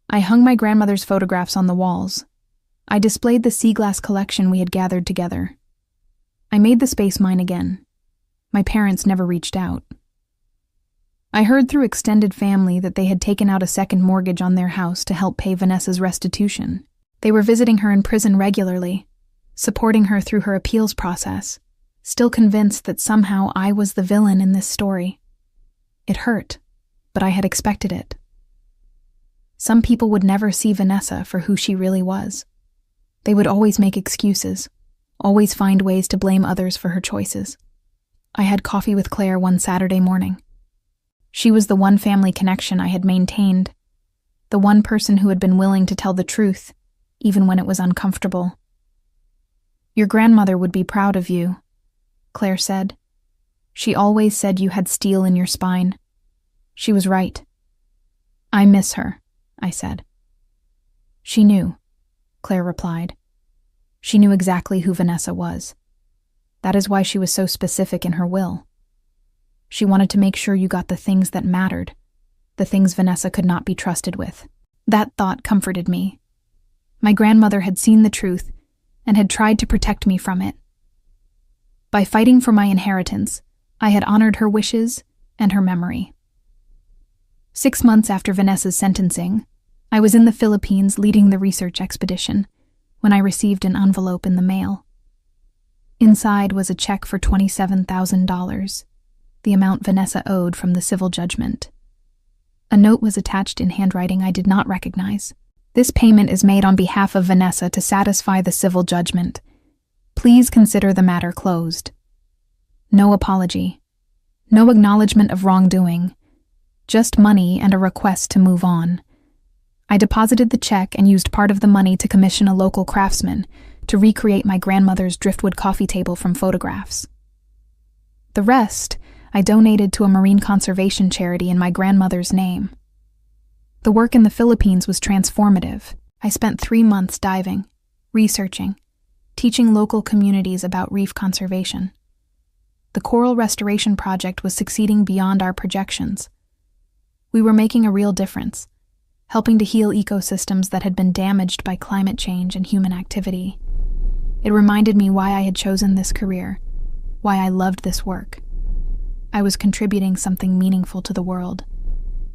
I hung my grandmother's photographs on the walls. I displayed the sea glass collection we had gathered together. I made the space mine again. My parents never reached out. I heard through extended family that they had taken out a second mortgage on their house to help pay Vanessa's restitution. They were visiting her in prison regularly, supporting her through her appeals process, still convinced that somehow I was the villain in this story. It hurt, but I had expected it. Some people would never see Vanessa for who she really was. They would always make excuses, always find ways to blame others for her choices. I had coffee with Claire one Saturday morning. She was the one family connection I had maintained, the one person who had been willing to tell the truth, even when it was uncomfortable. "Your grandmother would be proud of you," Claire said. "She always said you had steel in your spine." She was right. "I miss her," I said. "She knew," Claire replied. "She knew exactly who Vanessa was. That is why she was so specific in her will. She wanted to make sure you got the things that mattered, the things Vanessa could not be trusted with." That thought comforted me. My grandmother had seen the truth and had tried to protect me from it. By fighting for my inheritance, I had honored her wishes and her memory. 6 months after Vanessa's sentencing, I was in the Philippines leading the research expedition when I received an envelope in the mail. Inside was a check for $27,000, the amount Vanessa owed from the civil judgment. A note was attached in handwriting I did not recognize. "This payment is made on behalf of Vanessa to satisfy the civil judgment. Please consider the matter closed." No apology. No acknowledgement of wrongdoing. Just money and a request to move on. I deposited the check and used part of the money to commission a local craftsman to recreate my grandmother's driftwood coffee table from photographs. The rest I donated to a marine conservation charity in my grandmother's name. The work in the Philippines was transformative. I spent 3 months diving, researching, teaching local communities about reef conservation. The coral restoration project was succeeding beyond our projections. We were making a real difference, helping to heal ecosystems that had been damaged by climate change and human activity. It reminded me why I had chosen this career, why I loved this work. I was contributing something meaningful to the world,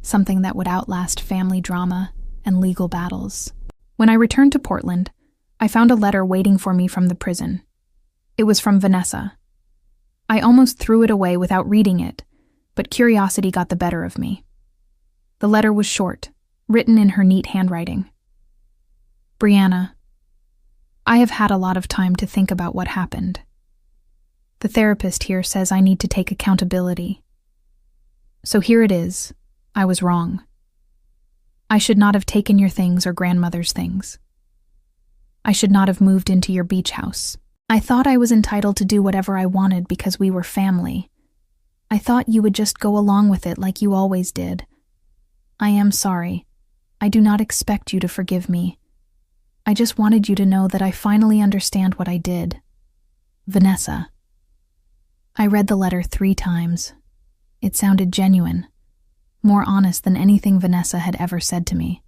something that would outlast family drama and legal battles. When I returned to Portland, I found a letter waiting for me from the prison. It was from Vanessa. I almost threw it away without reading it, but curiosity got the better of me. The letter was short, written in her neat handwriting. "Brianna, I have had a lot of time to think about what happened. The therapist here says I need to take accountability. So here it is. I was wrong. I should not have taken your things or grandmother's things. I should not have moved into your beach house. I thought I was entitled to do whatever I wanted because we were family. I thought you would just go along with it like you always did. I am sorry. I do not expect you to forgive me. I just wanted you to know that I finally understand what I did. Vanessa." I read the letter 3 times. It sounded genuine, more honest than anything Vanessa had ever said to me.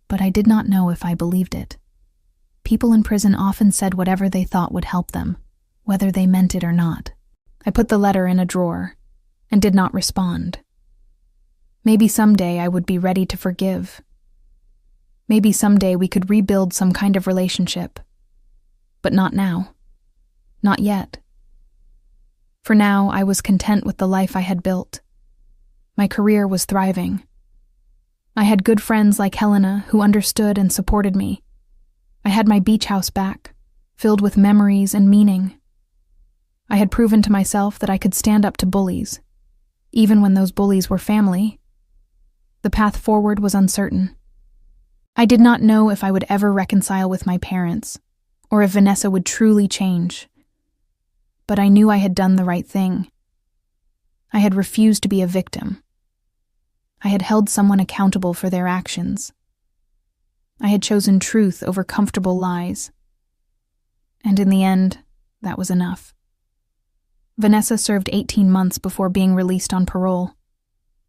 But I did not know if I believed it. People in prison often said whatever they thought would help them. whether they meant it or not. I put the letter in a drawer and did not respond. Maybe someday I would be ready to forgive. Maybe someday we could rebuild some kind of relationship. But not now. Not yet. For now, I was content with the life I had built. My career was thriving. I had good friends like Helena who understood and supported me. I had my beach house back, filled with memories and meaning. I had proven to myself that I could stand up to bullies, even when those bullies were family. The path forward was uncertain. I did not know if I would ever reconcile with my parents, or if Vanessa would truly change. But I knew I had done the right thing. I had refused to be a victim. I had held someone accountable for their actions. I had chosen truth over comfortable lies. And in the end, that was enough. Vanessa served 18 months before being released on parole.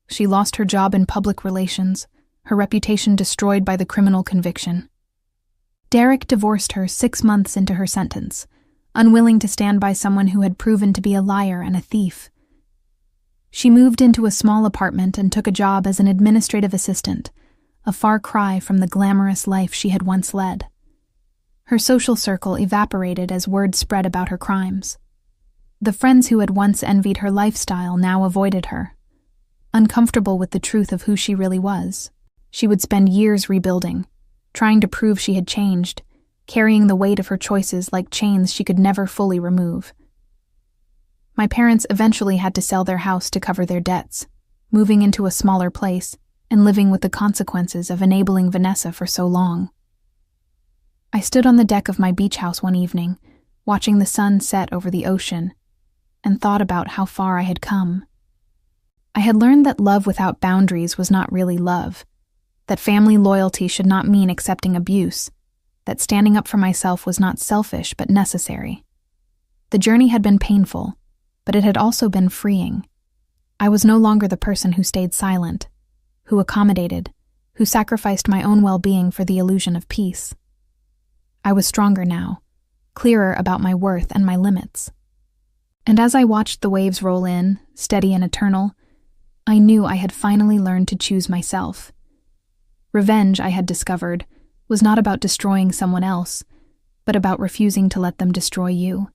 She lost her job in public relations, her reputation destroyed by the criminal conviction. Derek divorced her 6 months into her sentence, unwilling to stand by someone who had proven to be a liar and a thief. She moved into a small apartment and took a job as an administrative assistant, a far cry from the glamorous life she had once led. Her social circle evaporated as word spread about her crimes. The friends who had once envied her lifestyle now avoided her. Uncomfortable with the truth of who she really was, she would spend years rebuilding, trying to prove she had changed, carrying the weight of her choices like chains she could never fully remove. My parents eventually had to sell their house to cover their debts, moving into a smaller place and living with the consequences of enabling Vanessa for so long. I stood on the deck of my beach house one evening, watching the sun set over the ocean, and thought about how far I had come. I had learned that love without boundaries was not really love, that family loyalty should not mean accepting abuse, that standing up for myself was not selfish but necessary. The journey had been painful, but it had also been freeing. I was no longer the person who stayed silent, who accommodated, who sacrificed my own well-being for the illusion of peace. I was stronger now, clearer about my worth and my limits. And as I watched the waves roll in, steady and eternal, I knew I had finally learned to choose myself. Revenge, I had discovered, was not about destroying someone else, but about refusing to let them destroy you.